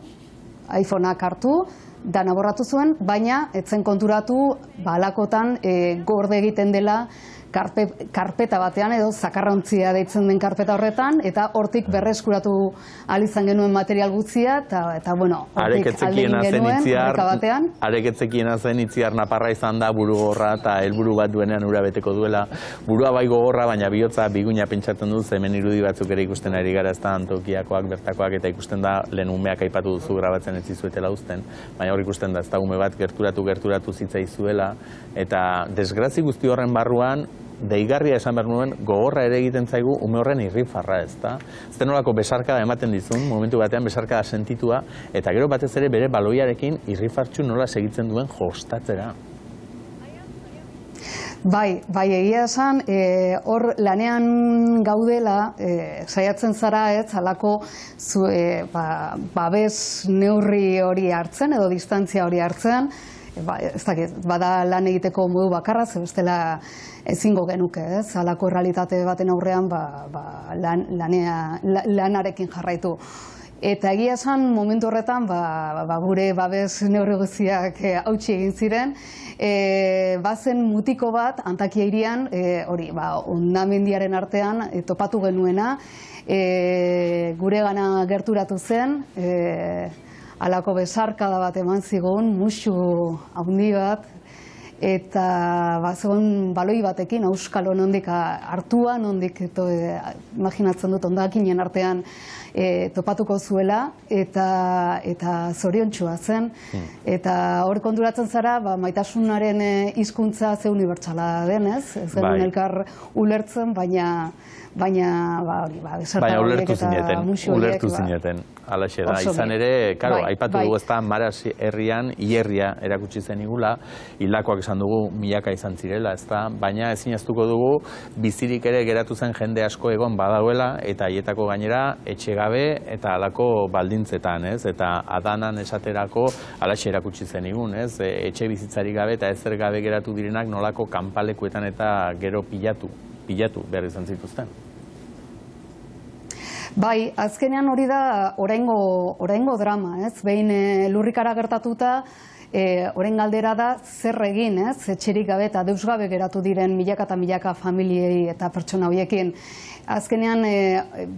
iPhoneak hartu, dana borratu zuen, baina etzen konturatu halakotan gorde egiten dela karpeta batean, edo zakarrontzia deitzen den karpeta horretan, eta hortik berreskuratu ahal izan genuen material guztia, eta bueno, hortik alde egin genuen, horreka batean. Arek etzekiena zen Itziar naparra izan da burugorra, eta helburu bat duenean ura beteko duela. Burua bai gogorra, baina bihotza biguina pentsatzen dut, hemen irudi batzuk ere ikusten ari gara, ez da Antokiakoak, bertakoak, eta ikusten da lehen umeak aipatu duzu grabatzen ez zizuetela uzten, baina hor ikusten da, ez da ume bat gerturatu zitzaizuela, eta desgrazi guzti horren barruan, deigarria esan behar nuen, gogorra ere egiten zaigu ume horren irrifarra, ez da? Ez nolako besarkada ematen dizun, momentu batean besarkada sentitua, eta gero batez ere bere baloiarekin irrifartxu nola segitzen duen jostatzera. Bai, egia esan, hor lanean gaudela, saiatzen zara ez, halako babes neurri hori hartzen, edo distantzia hori hartzen, ez dakit, bada lan egiteko modu bakarra, ze bestela ezingo genuke, ez, halako errealitate baten aurrean lanarekin jarraitu. Eta egia esan, momentu horretan, gure babes neurri guztiak hautsi egin ziren, bazen mutiko bat, Antakia hirian, hondamendiaren artean topatu genuena, gure gana gerturatu zen, halako besarkada bat eman zigun, musu handi bat, eta zegoen baloi batekin, auskalo nondik hartua, nondik imaginatzen dut hondakinen artean topatuko zuela, eta zoriontsua zen. Eta hor konturatzen zara, maitasunaren hizkuntza ze unibertsala denez, ez genuen elkar ulertzen, baina ulertu zineten, alaxe da. Izan ere, aipatu dugu ez da, Maras herrian hierria erakutsi zen igula, hildakoak esan dugu milaka izan zirela, ez da, baina ezineztuko dugu bizirik ere geratu zen jende asko egon badauela, eta haietako gainera etxegabe eta halako baldintzetan, ez? Eta adanan esaterako alaxe erakutsi zen igun, ez? Etxe bizitzarik gabe eta ezer gabe geratu direnak nolako kanpalekuetan eta gero pilatu behar izan zituzten. Bai, azkenean hori da oraingo drama, ez? Behin lurrikara gertatuta, orain galdera da zer egin, ez? Etxerik gabe eta deus gabe geratu diren milaka eta milaka familiei eta pertsona horiekin. Azkenean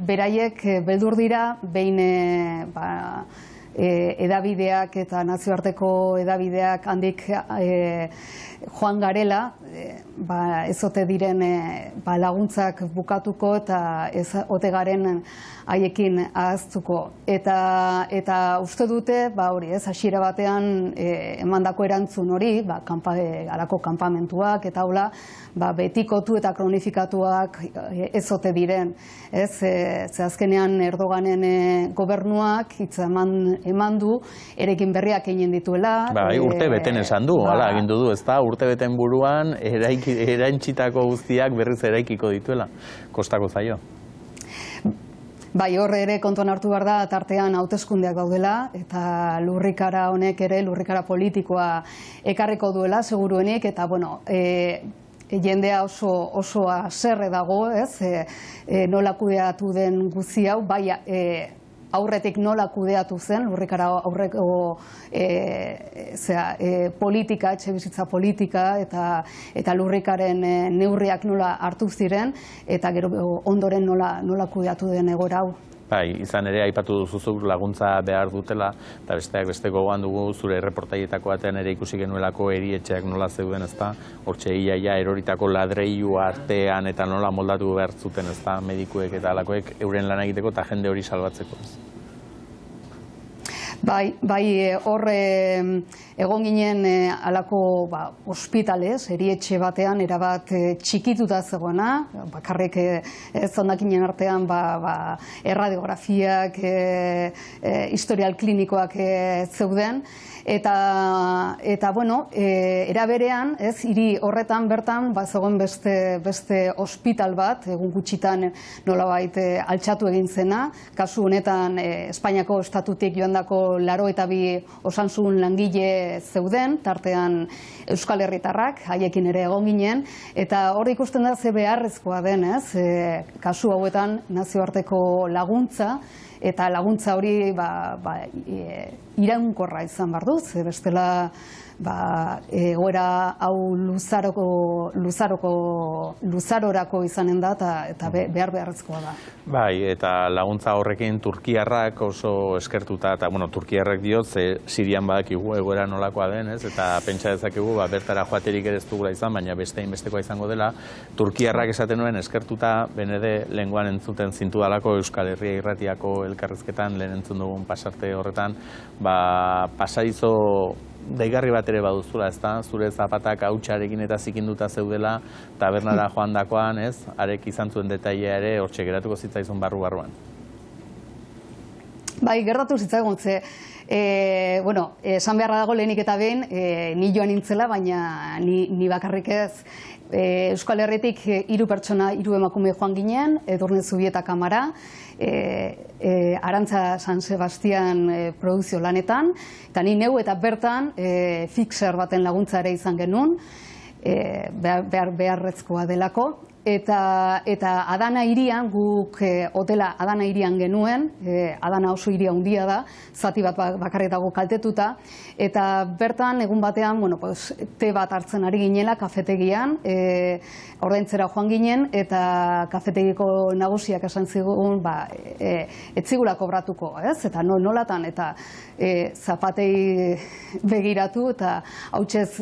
beraiek beldur dira, behin edabideak eta nazioarteko edabideak handik joan garela, ez ote diren laguntzak bukatuko eta ez ote garen haiekin ahaztuko. Eta uste dute, hori ez, hasiera batean emandako erantzun hori, halako kanpamentuak eta hola, betikotu eta kronifikatuak ez ote diren. Ze azkenean Erdoganen gobernuak hitza eman du, erekin berriak egin dituela. Urte beten esan du, hala agindu du, ez da, urte beten buruan eraintxitako guztiak berriz eraikiko dituela, kostako zaio. Bai, horre ere kontuan hartu behar da, tartean hauteskundeak daudela, eta lurrikara honek ere, lurrikara politikoa ekarriko duela, seguruenik, eta, bueno, jendea oso haserre dago, ez, nola kudeatu den guzti hau, bai, aurretik nola kudeatu zen, lurrikara aurreko politika, etxe bizitza politika, eta lurrikaren neurriak nola hartu ziren, eta gero ondoren nola kudeatu den egoera hau. Bai, izan ere, aipatu duzuzuk laguntza behar dutela, eta besteak beste gogoan dugu zure erreportaietako batean ere ikusi genuelako erietxeak nola zeuden, ezta? Hortxe iaia eroritako ladreilu artean eta nola moldatu behar zuten, ezta? Medikuek eta alakoek euren lan egiteko eta jende hori salbatzeko. Bai, hor egon ginen halako ospitalez, erietxe batean, erabat txikituta zegoena, bakarrik ez hondakinen artean erradiografiak, historial klinikoak zeuden, eta bueno, era berean, hiri horretan bertan, zegoen beste ospital bat, egun gutxitan nolabait altxatu egin zena, kasu honetan Espainiako estatutik joandako 82 osasun langile zeuden, tartean Euskal Herritarrak, haiekin ere egon ginen, eta hor ikusten da ze beharrezkoa denez, kasu hauetan nazioarteko laguntza, eta laguntza hori iraunkorra izan behar du, ze bestela egoera hau luzarorako izanen da eta beharrezkoa da. Bai, eta laguntza horrekin turkiarrak oso eskertuta, eta turkiarrak diot, ze Sirian badakigu egoera nolakoa den, eta pentsa dezakegu bertara joaterik ere ez dugula izan, baina beste inbestekoa izango dela, turkiarrak esaten nuen eskertuta, benede lenguan entzuten zintu dalako Euskal Herria Irratiako elkarrezketan, lehen entzun dugun pasarte horretan, pasadizo deigarri bat ere baduzula, ezta? Zure zapatak hautsarekin eta zikinduta zeudela, tabernara joandakoan, ez? Arek izan zuen detailea ere hortxe geratuko zitzaizun barruan. Bai, gertatu zitzaigun, ze, esan beharra dago lehenik eta behin, ni joan nintzela, baina ni bakarrik ez. Euskal Herritik 3 pertsona, 3 emakume joan ginen, Edurne Zubieta kamara, Arantza San Sebastian produkzio lanetan, eta ni neu eta bertan fixer baten laguntza ere izan genuen, beharrezkoa delako. Eta Adana hirian, guk hotela Adana hirian genuen, Adana oso hiria handia da, zati bat bakarretago kaltetuta, eta bertan egun batean, te bat hartzen ari ginela kafetegian, ordaintzera joan ginen, eta kafetegiko nagusiak esan zigun, ez zigula kobratuko, ez? Eta nolatan, eta zapatei begiratu, eta hautsez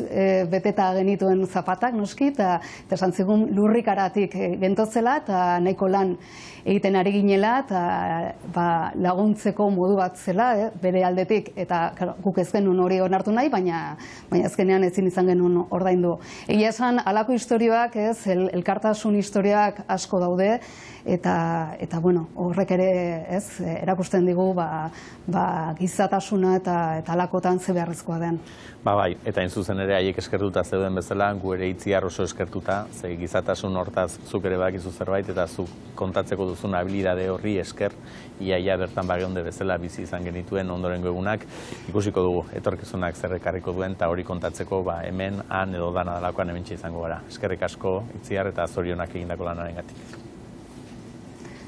beteta genituen zapatak, noski, eta esan zigun lurrikara gentozela eta nahiko lan egiten ari ginela eta laguntzeko modu bat zela bere aldetik eta guk ez genuen hori onartu nahi, baina azkenean ezin izan genuen ordaindu. Egia esan, halako historioak, elkartasun historioak asko daude eta horrek ere erakusten digu gizatasuna eta halakotan ze beharrezkoa den. Bai, eta zuzen ere haiek eskertuta zeuden bezala, gu ere itziar oso eskertuta, ze gizatasun hortaz zuk ere bakizu zerbait, eta zuk kontatzeko duzun habilidade horri esker, iaia bertan bageunde bezala bizi izan genituen ondorengo egunak, ikusiko dugu etorkizunak zerrekarriko duen, eta hori kontatzeko hemen, han edo dana dalakoan hementxe izango gara. Eskerrik asko itziar eta zorionak egindako lanarengatik.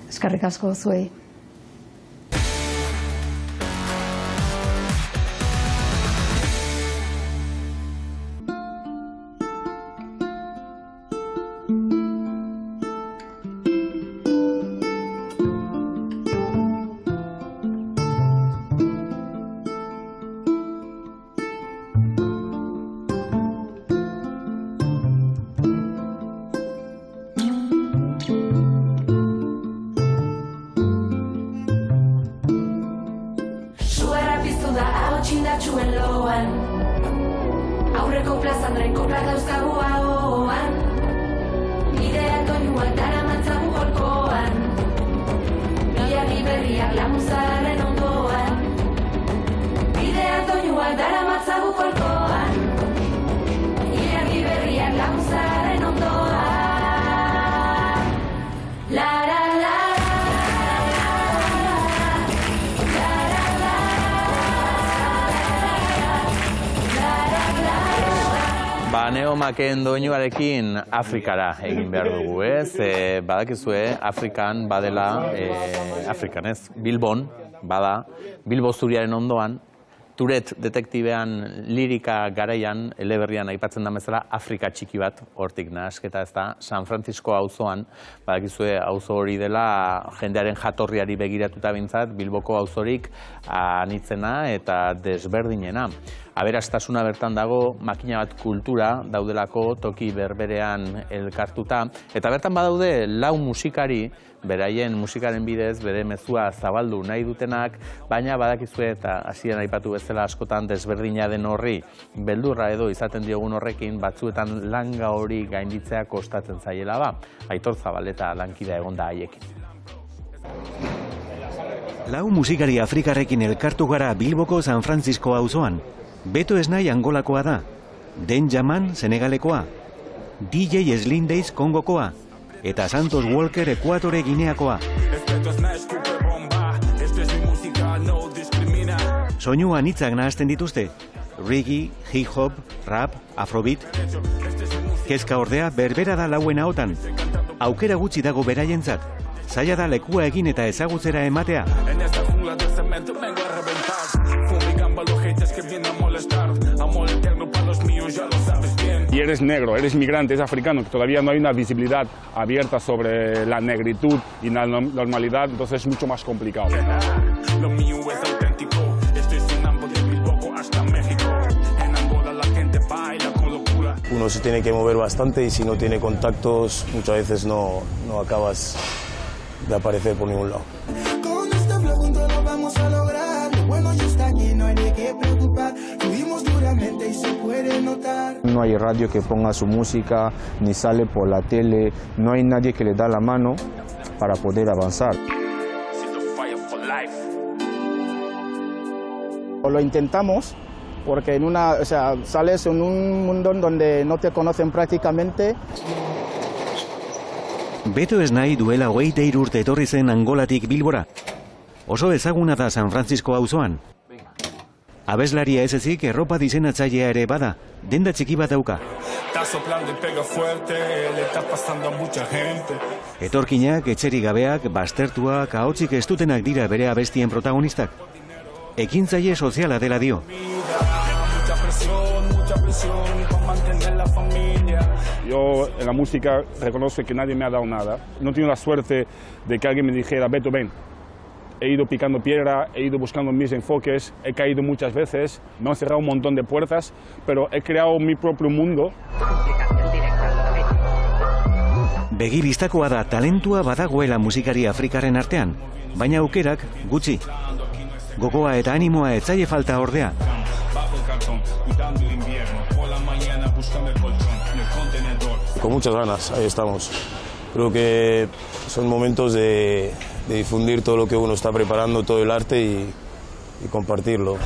Eskerrik asko zuei. Aurreko plazan renkopla dauzkagu ahoan, bideak doinuak dara matzagu golkoan, biarri berriak lamuzaren ondoan, bideak doinuak dara matzagu golkoan, biarri berriak lamuzaren ondoan. La la la. Neomaken doinuarekin Afrikara egin behar dugu, ez? Badakizue, Afrikan badela, Afrikan ez, Bilbon, bada, Bilbo zuriaren ondoan, Turet detektibean lirika garaian, eleberrian aipatzen da bezala, Afrika txiki bat, hortik nahasketa ez da, San Francisco auzoan, badakizue auzo hori dela jendearen jatorriari begiratuta bintzat, Bilboko auzorik anitzena eta desberdinena. Aberastasuna bertan dago, makina bat kultura daudelako toki berberean elkartuta, eta bertan badaude 4 musikari, beraien musikaren bidez, bere mezua zabaldu nahi dutenak, baina badakizue eta hasieran aipatu bezala askotan desberdina den horri, beldurra edo izaten diogun horrekin, batzuetan langa hori gainditzea kostatzen zaiela ba. Aitor Zabaleta lankida egonda haiekin. 4 musikari afrikarrekin elkartu gara Bilboko San Francisco auzoan. Beto Esnai Angolakoa da, Den Jaman Senegalekoa, DJ Slindays Kongokoa, eta Santos Walker Ekuatore Gineakoa. Soinu anitzak nahazten dituzte, reggae, hip-hop, rap, afrobeat. Kezka ordea berbera da 4 ahotan. Aukera gutxi dago beraientzat, zaila da lekua egin eta ezagutzera ematea. y eres negro, eres migrante, eres africano, que todavía no hay una visibilidad abierta sobre la negritud y la normalidad, entonces es mucho más complicado. Lo mío es auténtico, estoy sonando de Bilbao hasta México. En Angola la gente baila con locura. Uno se tiene que mover bastante y si no tiene contactos muchas veces no acabas de aparecer por ningún lado. Con este flow juntos lo vamos a lograr. Lo bueno ya está allí, no hay de qué preocupar. Fluimos duramente y se puede notar. No hay radio que ponga su música, ni sale por la tele. No hay nadie que le da la mano para poder avanzar. Lo intentamos porque sales en un mundo donde no te conocen prácticamente. Beto ez nahi duela 23 urte etorri zen Angolatik Bilbora. Oso ezaguna da San Francisco auzoan. Abeslaria ez ezik erropa diseinatzailea ere bada, denda txiki bat dauka. Etorkinak, etxerik gabeak, baztertuak, ahotsik ez dutenak dira bere abestien protagonistak. Ekintzaile soziala dela dio. Yo en la música reconozco que nadie me ha dado nada. No tengo la suerte de que alguien me dijera, Beto, ven. He ido picando piedra, he ido buscando mis enfoques, he caído muchas veces, me han cerrado un montón de puertas, pero he creado mi propio mundo. Begi bistakoa da talentua badagoela musikari afrikaren artean, baina aukerak gutxi. Gogoa eta animoa ez zaie falta ordea. Con muchas ganas, ahí estamos. Creo que son momentos de difundir todo lo que uno está preparando, todo el arte y compartirlo.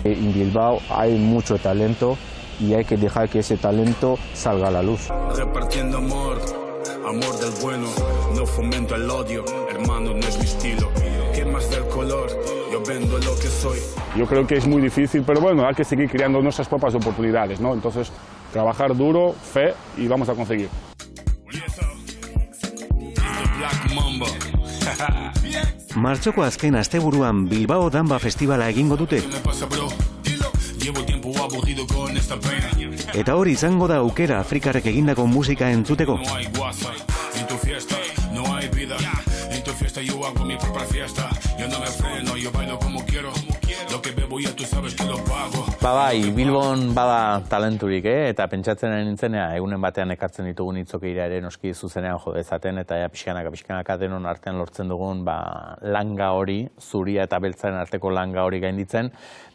En Bilbao hay mucho talento y hay que dejar que ese talento salga a la luz. Repartiendo amor, amor del bueno, no fomento el odio, hermano, no es mi estilo. ¿Qué más del color? Yo vendo lo que soy. Yo creo que es muy difícil, pero bueno, hay que seguir creando nuestras propias oportunidades, ¿no? Entonces, trabajar duro, fe y vamos a conseguir. Martxoko azken asteburuan Bilbao Danba Festivala egingo dute. Eta hori izango da aukera Afrikarrek egindako musika entzuteko. Bai, Bilbon bada talenturik, eta pentsatzen ari nintzenea, egunen batean ekartzen ditugun hitzokeira ere noski zuzenean jo dezaten, eta pixkanaka denon artean lortzen dugun langa hori, zuria eta beltzaren arteko langa hori gainditzen.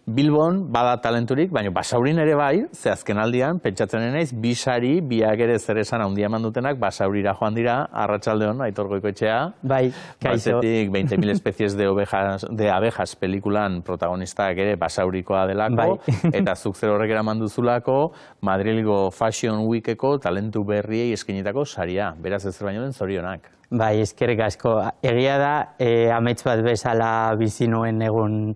Bilbon bada talenturik, baina Basaurin ere bai, ze azken aldian, pentsatzen naiz, bi sari, biak ere zer esan handia eman dutenak, Basaurira joan dira, Arratsaldeon, Aitor Goikoetxea. Bai, kaixo. Batetik, 20.000 especies de abejas pelikulan protagonistak ere Basaurikoa delako, eta zuk zer horrek eraman duzulako, Madrilgo Fashion Weekeko talentu berriei eskinitako saria. Beraz ez baino den zorionak. Bai, eskerrik asko. Egia da, amets bat bezala bizi nuen egun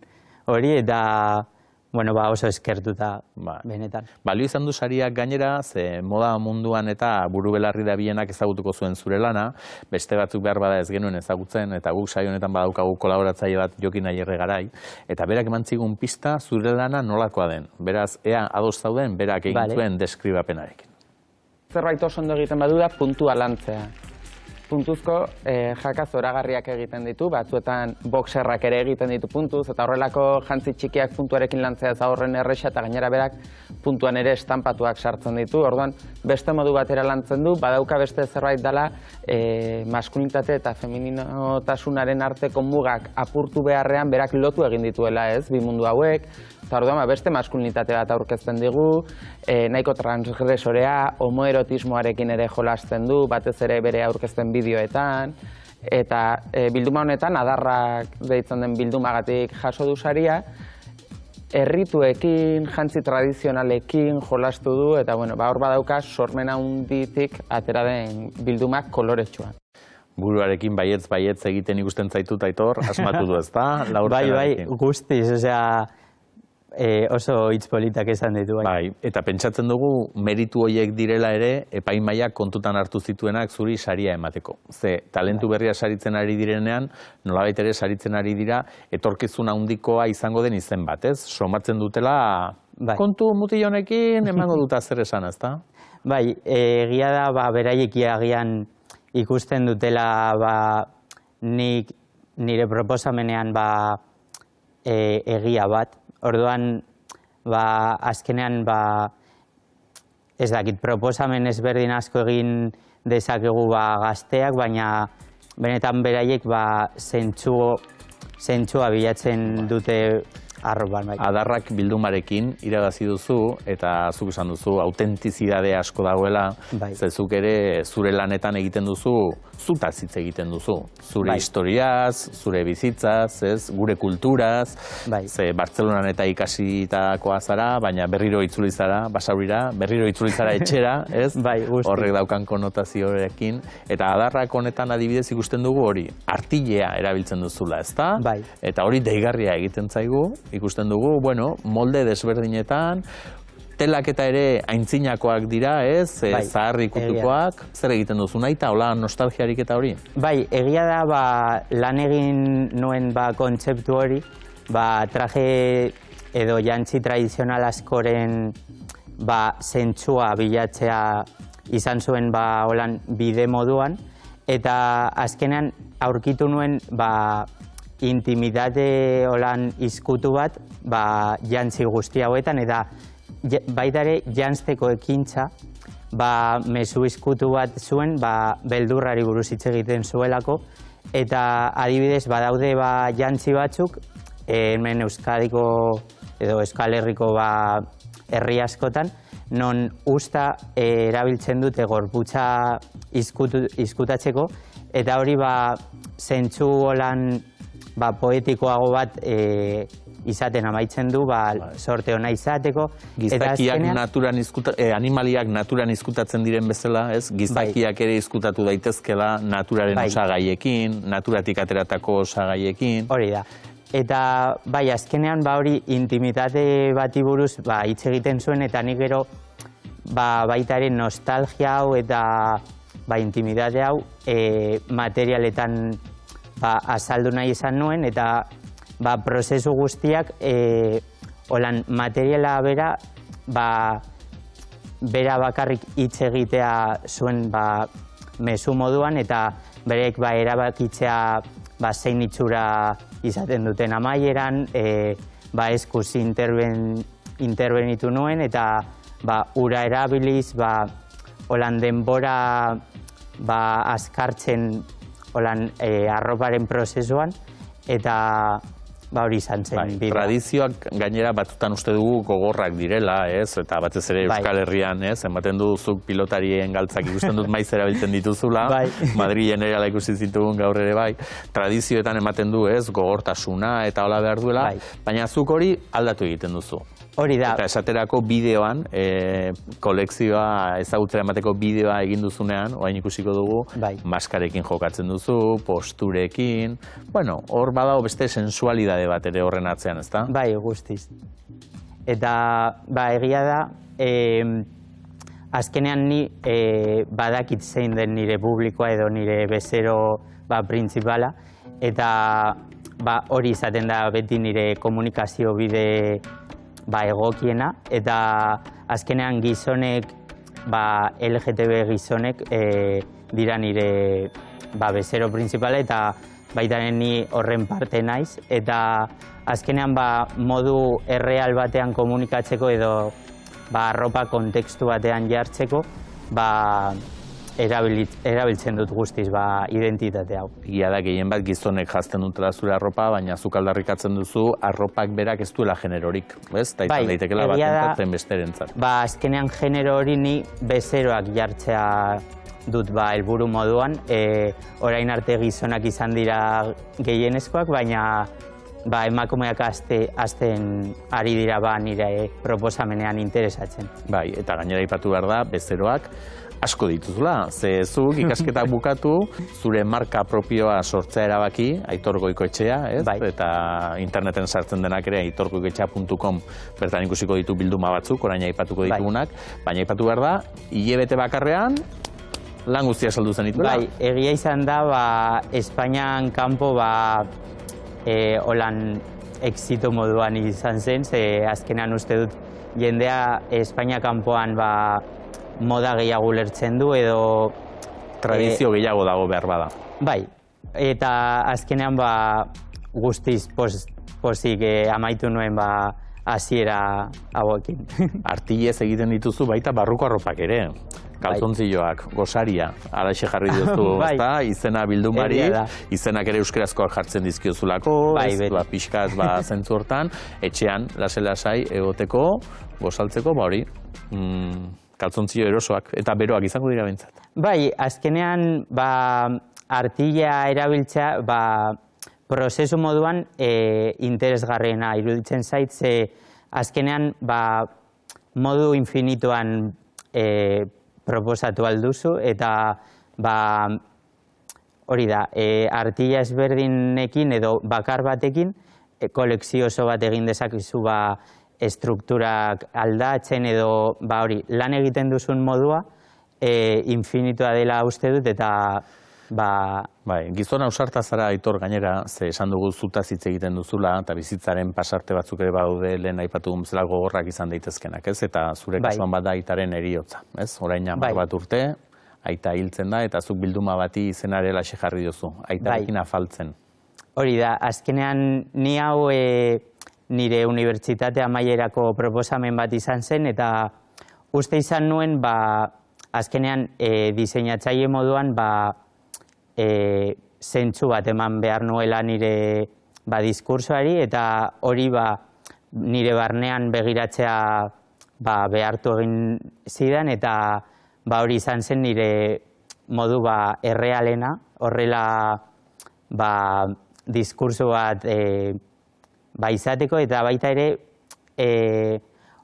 hori, eta oso eskertuta benetan. Balio izan du sariak gainera, ze moda munduan eta buru belarri da bienak ezagutuko zuen zure lana, beste batzuk behar bada ez genuen ezagutzen, eta guk saio honetan badaukagu kolaboratzaile bat Jokin Aierre Garai, eta berak emantzigun pista zure lana nolakoa den. Beraz, ea ados zauden, berak egin zuen deskribapenarekin. Zerbait oso ondo egiten badu da puntua lantzea. Puntuzko jaka zoragarriak egiten ditu, batzuetan boxerrak ere egiten ditu puntuz, eta horrelako jantzi txikiak puntuarekin lantzea ez horren erresa, eta gainera berak puntuan ere estampatuak sartzen ditu. Orduan, beste modu batera lantzen du, badauka beste zerbait dela maskulinitate eta femininotasunaren arteko mugak apurtu beharrean berak lotu egin dituela ez, bi mundu hauek. Eta orduan, beste maskulinitate bat aurkezten digu, nahiko transgresorea, homoerotismoarekin ere jolasten du, batez ere bere aurkezten bideoetan, eta bilduma honetan, adarrak deitzen den bildumagatik jaso du saria, errituekin, jantzi tradizionalekin jolastu du, eta hor badauka sormena hunditik atera den bildumak koloretsua. Buruarekin baietz egiten ikusten zaitut, Aitor, asmatu du ez da? Bai, guztiz, oso hitz politak esan ditu. Bai, eta pentsatzen dugu meritu horiek direla ere epaimaiak kontutan hartu zituenak zuri saria emateko. Ze talentu berria saritzen ari direnean, nolabait ere saritzen ari dira etorkizun handikoa izango den izen bat, ez? Somatzen dutela kontu mutil honekin emango duta zer esan, ezta? Bai, egia da beraiek agian ikusten dutela nik nire proposamenean egia bat. Orduan, azkenean, ez dakit, proposamen ezberdin asko egin dezakegu gazteak, baina benetan beraiek zentzua bilatzen dute arropan. Adarrak bildumarekin irabazi duzu, eta zuk esan duzu, autentizidade asko dagoela, zezuk ere zure lanetan egiten duzu, zutaz hitz egiten duzu. Zure historiaz, zure bizitzaz, gure kulturaz, ze Bartzelonan eta ikasitakoa zara, baina berriro itzuli zara, Basaurira, berriro itzuli zara etxera, ez? Horrek daukan konotazioarekin. Eta adarrak honetan adibidez ikusten dugu hori, artilea erabiltzen duzula, ezta? Eta hori deigarria egiten zaigu, ikusten dugu, molde desberdinetan, telak eta ere aintzinakoak dira, ez? Zahar ikutukoak, zer egiten duzu nahi eta hola nostalgiarik eta hori? Bai, egia da lan egin nuen kontzeptu hori, traje edo jantzi tradizional askoren zentzua bilatzea izan zuen holan bide moduan, eta azkenean aurkitu nuen intimitate holan izkutu bat jantzi guzti hauetan, eta baita ere janzteko ekintza mezu izkutu bat zuen beldurrari buruz hitz egiten zuelako, eta adibidez badaude jantzi batzuk hemen Euskadiko edo Euskal Herriko herri askotan, non usta erabiltzen dute gorputza izkutatzeko, eta hori zentzu holan poetikoago bat izaten amaitzen du, sorte hona izateko. Gizakiak animaliak naturan izkutatzen diren bezala, ez? Gizakiak ere izkutatu daitezkela naturaren osagaiekin, naturatik ateratako osagaiekin. Hori da. Eta azkenean hori intimitate bati buruz hitz egiten zuen, eta nik gero baita ere nostalgia hau eta intimitate hau materialetan azaldu nahi izan nuen, eta prozesu guztiak holan materiala bera bakarrik hitz egitea zuen mezu moduan, eta berek erabakitzea zein itxura izaten duten amaieran, eskuz interbenitu nuen, eta ura erabiliz, holan denbora azkartzen holan arroparen prozesuan, eta hori izan zen. Tradizioak gainera batzutan uste dugu gogorrak direla, ez? Eta batez ere Euskal Herrian, ez? Ematen duzuk pilotarien galtzak ikusten dut maiz erabiltzen dituzula, Madrilen ere ala ikusi zitugun gaur ere bai. Tradizioetan ematen du, ez? Gogortasuna eta hola behar duela, baina zuk hori aldatu egiten duzu. Hori da. Eta esaterako bideoan, kolekzioa ezagutzera emateko bideoa egin duzunean, orain ikusiko dugu, maskarekin jokatzen duzu, posturekin, hor badago beste sensualidade bat ere horren atzean, ezta? Bai, guztiz. Eta egia da, azkenean ni badakit zein den nire publikoa edo nire bezero printzipala, eta hori izaten da beti nire komunikazio bide egokiena, eta azkenean gizonek, LGTB gizonek dira nire bezero printzipala, eta baita ni horren parte naiz, eta azkenean modu erreal batean komunikatzeko edo arropa kontekstu batean jartzeko erabiltzen dut guztiz identitate hau. Egia da, gehien bat gizonek jazten dutela zure arropa, baina zuk aldarrikatzen duzu arropak berak ez duela generorik, ez? Eta izan daitekela batentzat besterentzat. Azkenean genero hori ni bezeroak jartzea dut helburu moduan, orain arte gizonak izan dira gehienezkoak, baina emakumeak azten ari dira nire proposamenean interesatzen. Bai, eta gainera aipatu behar da, bezeroak asko dituzula, ze zuk ikasketak bukatu, zure marka propioa sortzea erabaki, Aitor Goikoetxea, ez? Eta interneten sartzen denak ere aitorgoikoetxea.com bertan ikusiko ditu bilduma batzuk, orain aipatuko ditugunak, baina aipatu behar da, hilabete bakarrean, lan guztia saldu zen dituela. Bai, egia izan da, Espainian kanpo, holan exito moduan izan zen, ze azkenan uste dut jendea Espainia kanpoan moda gehiago ulertzen du edo... Tradizio gehiago dago behar bada. Bai, eta azkenean guztiz pozik amaitu nuen hasiera hauekin. Artilez egiten dituzu baita barruko arropak ere. Kalzontzilloak, gosaria, araxe jarri duzu, izena bildumari, izenak ere euskerazkoak jartzen dizkiozulako, pixkat zentzu hortan, etxean, lasai egoteko, gozaltzeko, hori, kalzontzillo erosoak, eta beroak izango dira bentsat. Bai, azkenean, artila erabiltzea, prozesu moduan interesgarriena iruditzen zait, ze azkenean, modu infinituan proposatu alduzu, eta hori da, artila ezberdinekin edo bakar batekin, kolekzio oso bat egin dezakizu estrukturak aldatzen edo hori, lan egiten duzun modua, infinitua dela uste dut, eta gizona ausarta zara, Aitor, gainera, ze esan dugu zutaz hitz egiten duzula, eta bizitzaren pasarte batzuk ere badaude lehen aipatu bezala gogorrak izan daitezkenak, ez? Eta zure kasuan bada aitaren heriotza, ez? Orain 10 bat urte, aita hiltzen da, eta zuk bilduma bati izenare laxe jarri duzu, aitarekin afaltzen. Hori da, azkenean ni hau nire unibertsitate amaierako proposamen bat izan zen, eta uste izan nuen, azkenean diseinatzaile moduan, zentzu bat eman behar nuela nire diskursoari, eta hori nire barnean begiratzea behartu egin zidan, eta hori izan zen nire modu errealena, horrela diskurso bat izateko, eta baita ere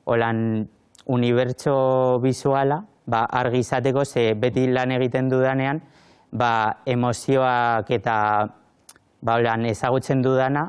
holan unibertso bizuala argi izateko, ze beti lan egiten dudanean, emozioak eta ezagutzen dudana,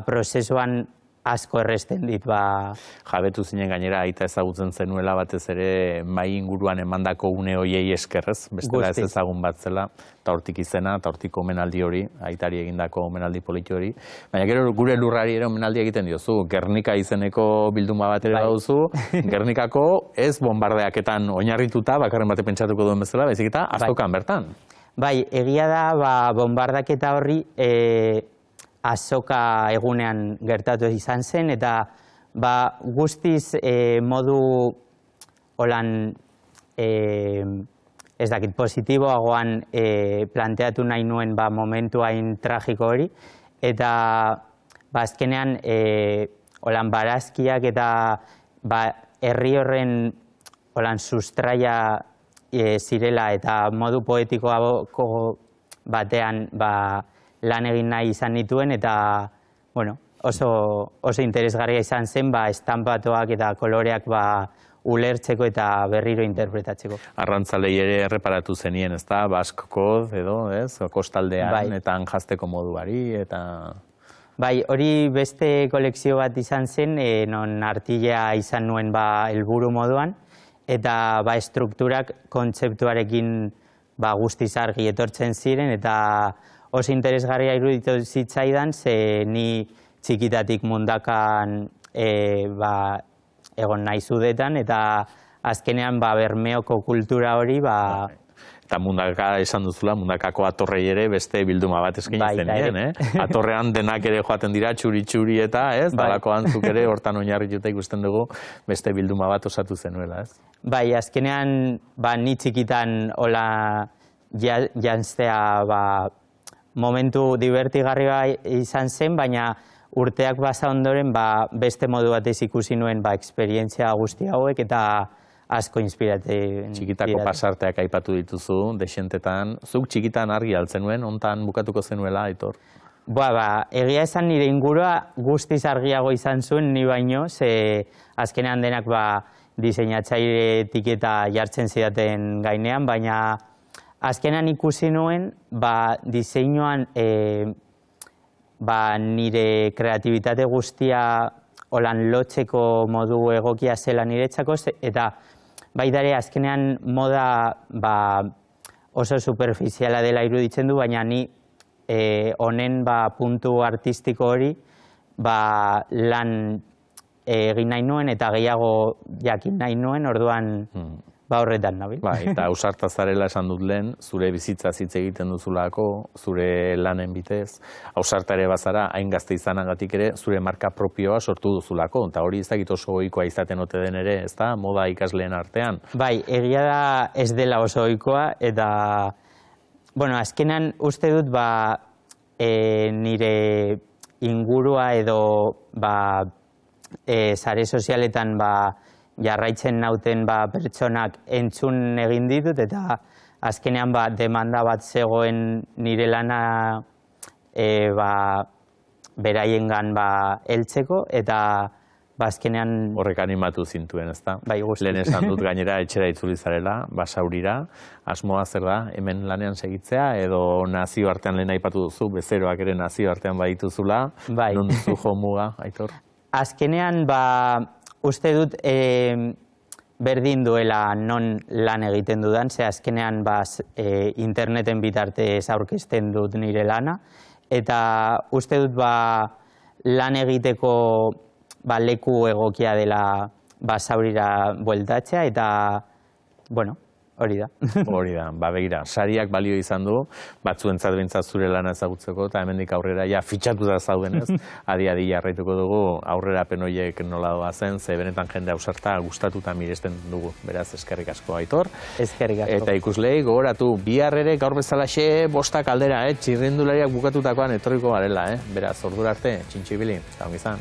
prozesuan asko erresten dit. Jabetu zinen gainera aita ezagutzen zenuela batez ere mai inguruan emandako une hoiei eskerrez, bestela ez ezagun bat zela, eta hortik izena, eta hortik omenaldi hori, aitari egindako omenaldi politi hori. Baina gero gure lurrari ere omenaldi egiten diozu, Gernika izeneko bilduma bat ere baduzu, Gernikako ez bombardeaketan oinarrituta, bakarren bate pentsatuko duen bezala, baizik eta azokan bertan. Bai, egia da bombardaketa horri azoka egunean gertatu izan zen, eta guztiz modu holan ez dakit positiboagoan planteatu nahi nuen momentu hain tragiko hori, eta azkenean holan barazkiak eta herri horren holan sustraia zirela eta modu poetikoago batean lan egin nahi izan nituen, eta oso interesgarria izan zen estanpatuak eta koloreak ulertzeko eta berriro interpretatzeko. Arrantzalei ere erreparatu zenien, ez da, baskoko edo, ez, kostaldean, eta jazteko moduari, eta... Bai, hori beste kolekzio bat izan zen, non artila izan nuen helburu moduan, eta estrukturak kontzeptuarekin guztiz argi etortzen ziren, eta oso interesgarria iruditu zitzaidan, ze ni txikitatik mundakan egon nahi zudetan, eta azkenean Bermeoko kultura hori Eta mundaka esan duzula, mundakako atorrei ere beste bilduma bat eskaini zenien, Atorrean denak ere joaten dira, txuri-txuri eta, ez? Balako antzuk ere, hortan oinarrituta ikusten dugu beste bilduma bat osatu zenuela, ez? Bai, azkenean, ni txikitan hola janztea momentu divertigarria izan zen, baina urteak basa ondoren beste modu batez ikusi nuen esperientzia guzti hauek eta asko inspiratzen. Txikitako pasarteak aipatu dituzu, dexentetan. Zuk txikitan argi altzen nuen, hontan bukatuko zenuela, Aitor? Egia esan nire ingurua guztiz argiago izan zuen, ni baino, ze azkenean denak diseinatzailetik eta jartzen zidaten gainean, baina azkenan ikusi nuen, diseinuan nire kreatibitate guztia holan lotzeko modu egokia zela niretzako, eta baita ere azkenean moda oso superficiala dela iruditzen du, baina ni honen puntu artistiko hori lan egin nahi nuen eta gehiago jakin nahi nuen, orduan horretan nabil. Eta ausarta zarela esan dut lehen, zure bizitza hitz egiten duzulako, zure lanen bitez, ausarta ere bazara, hain gazte izanagatik ere, zure marka propioa sortu duzulako, eta hori ez dakit oso ohikoa izaten ote den ere, ez da, moda ikasleen artean. Bai, egia da ez dela oso ohikoa, eta, azkenan uste dut, nire ingurua edo, sare sozialetan, jarraitzen nauten pertsonak entzun egin ditut, eta azkenean demanda bat zegoen nire lana beraiengan heltzeko, eta azkenean... Horrek animatu zintuen, ez da? Bai, guzti. Lehen esan dut gainera etxera itzuli zarela, basaurira, asmoa zer da, hemen lanean segitzea, edo nazioartean lehen aipatu duzu, bezeroak ere nazioartean badituzula, non duzu jo muga, Aitor? Azkenean, uste dut berdin duela non lan egiten dudan, ze azkenean interneten bitartez aurkezten dut nire lana, eta uste dut lan egiteko leku egokia dela basaurira bueltatzea, eta, hori da. Hori da, begira, sariak balio izan du, batzuentzat behintzat zure lana ezagutzeko, eta hemendik aurrera ja fitxatuta zaudenez, adi jarraituko dugu aurrerapen horiek nola doazen, ze benetan jende ausarta gustatuta miresten dugu. Beraz, eskerrik asko, Aitor. Eskerrik asko. Eta ikuslei, gogoratu, bihar ere gaur bezalaxe bostak aldera, txirrindulariak bukatutakoan etorriko garela, beraz, ordura arte, txintxibili, eta ongi izan.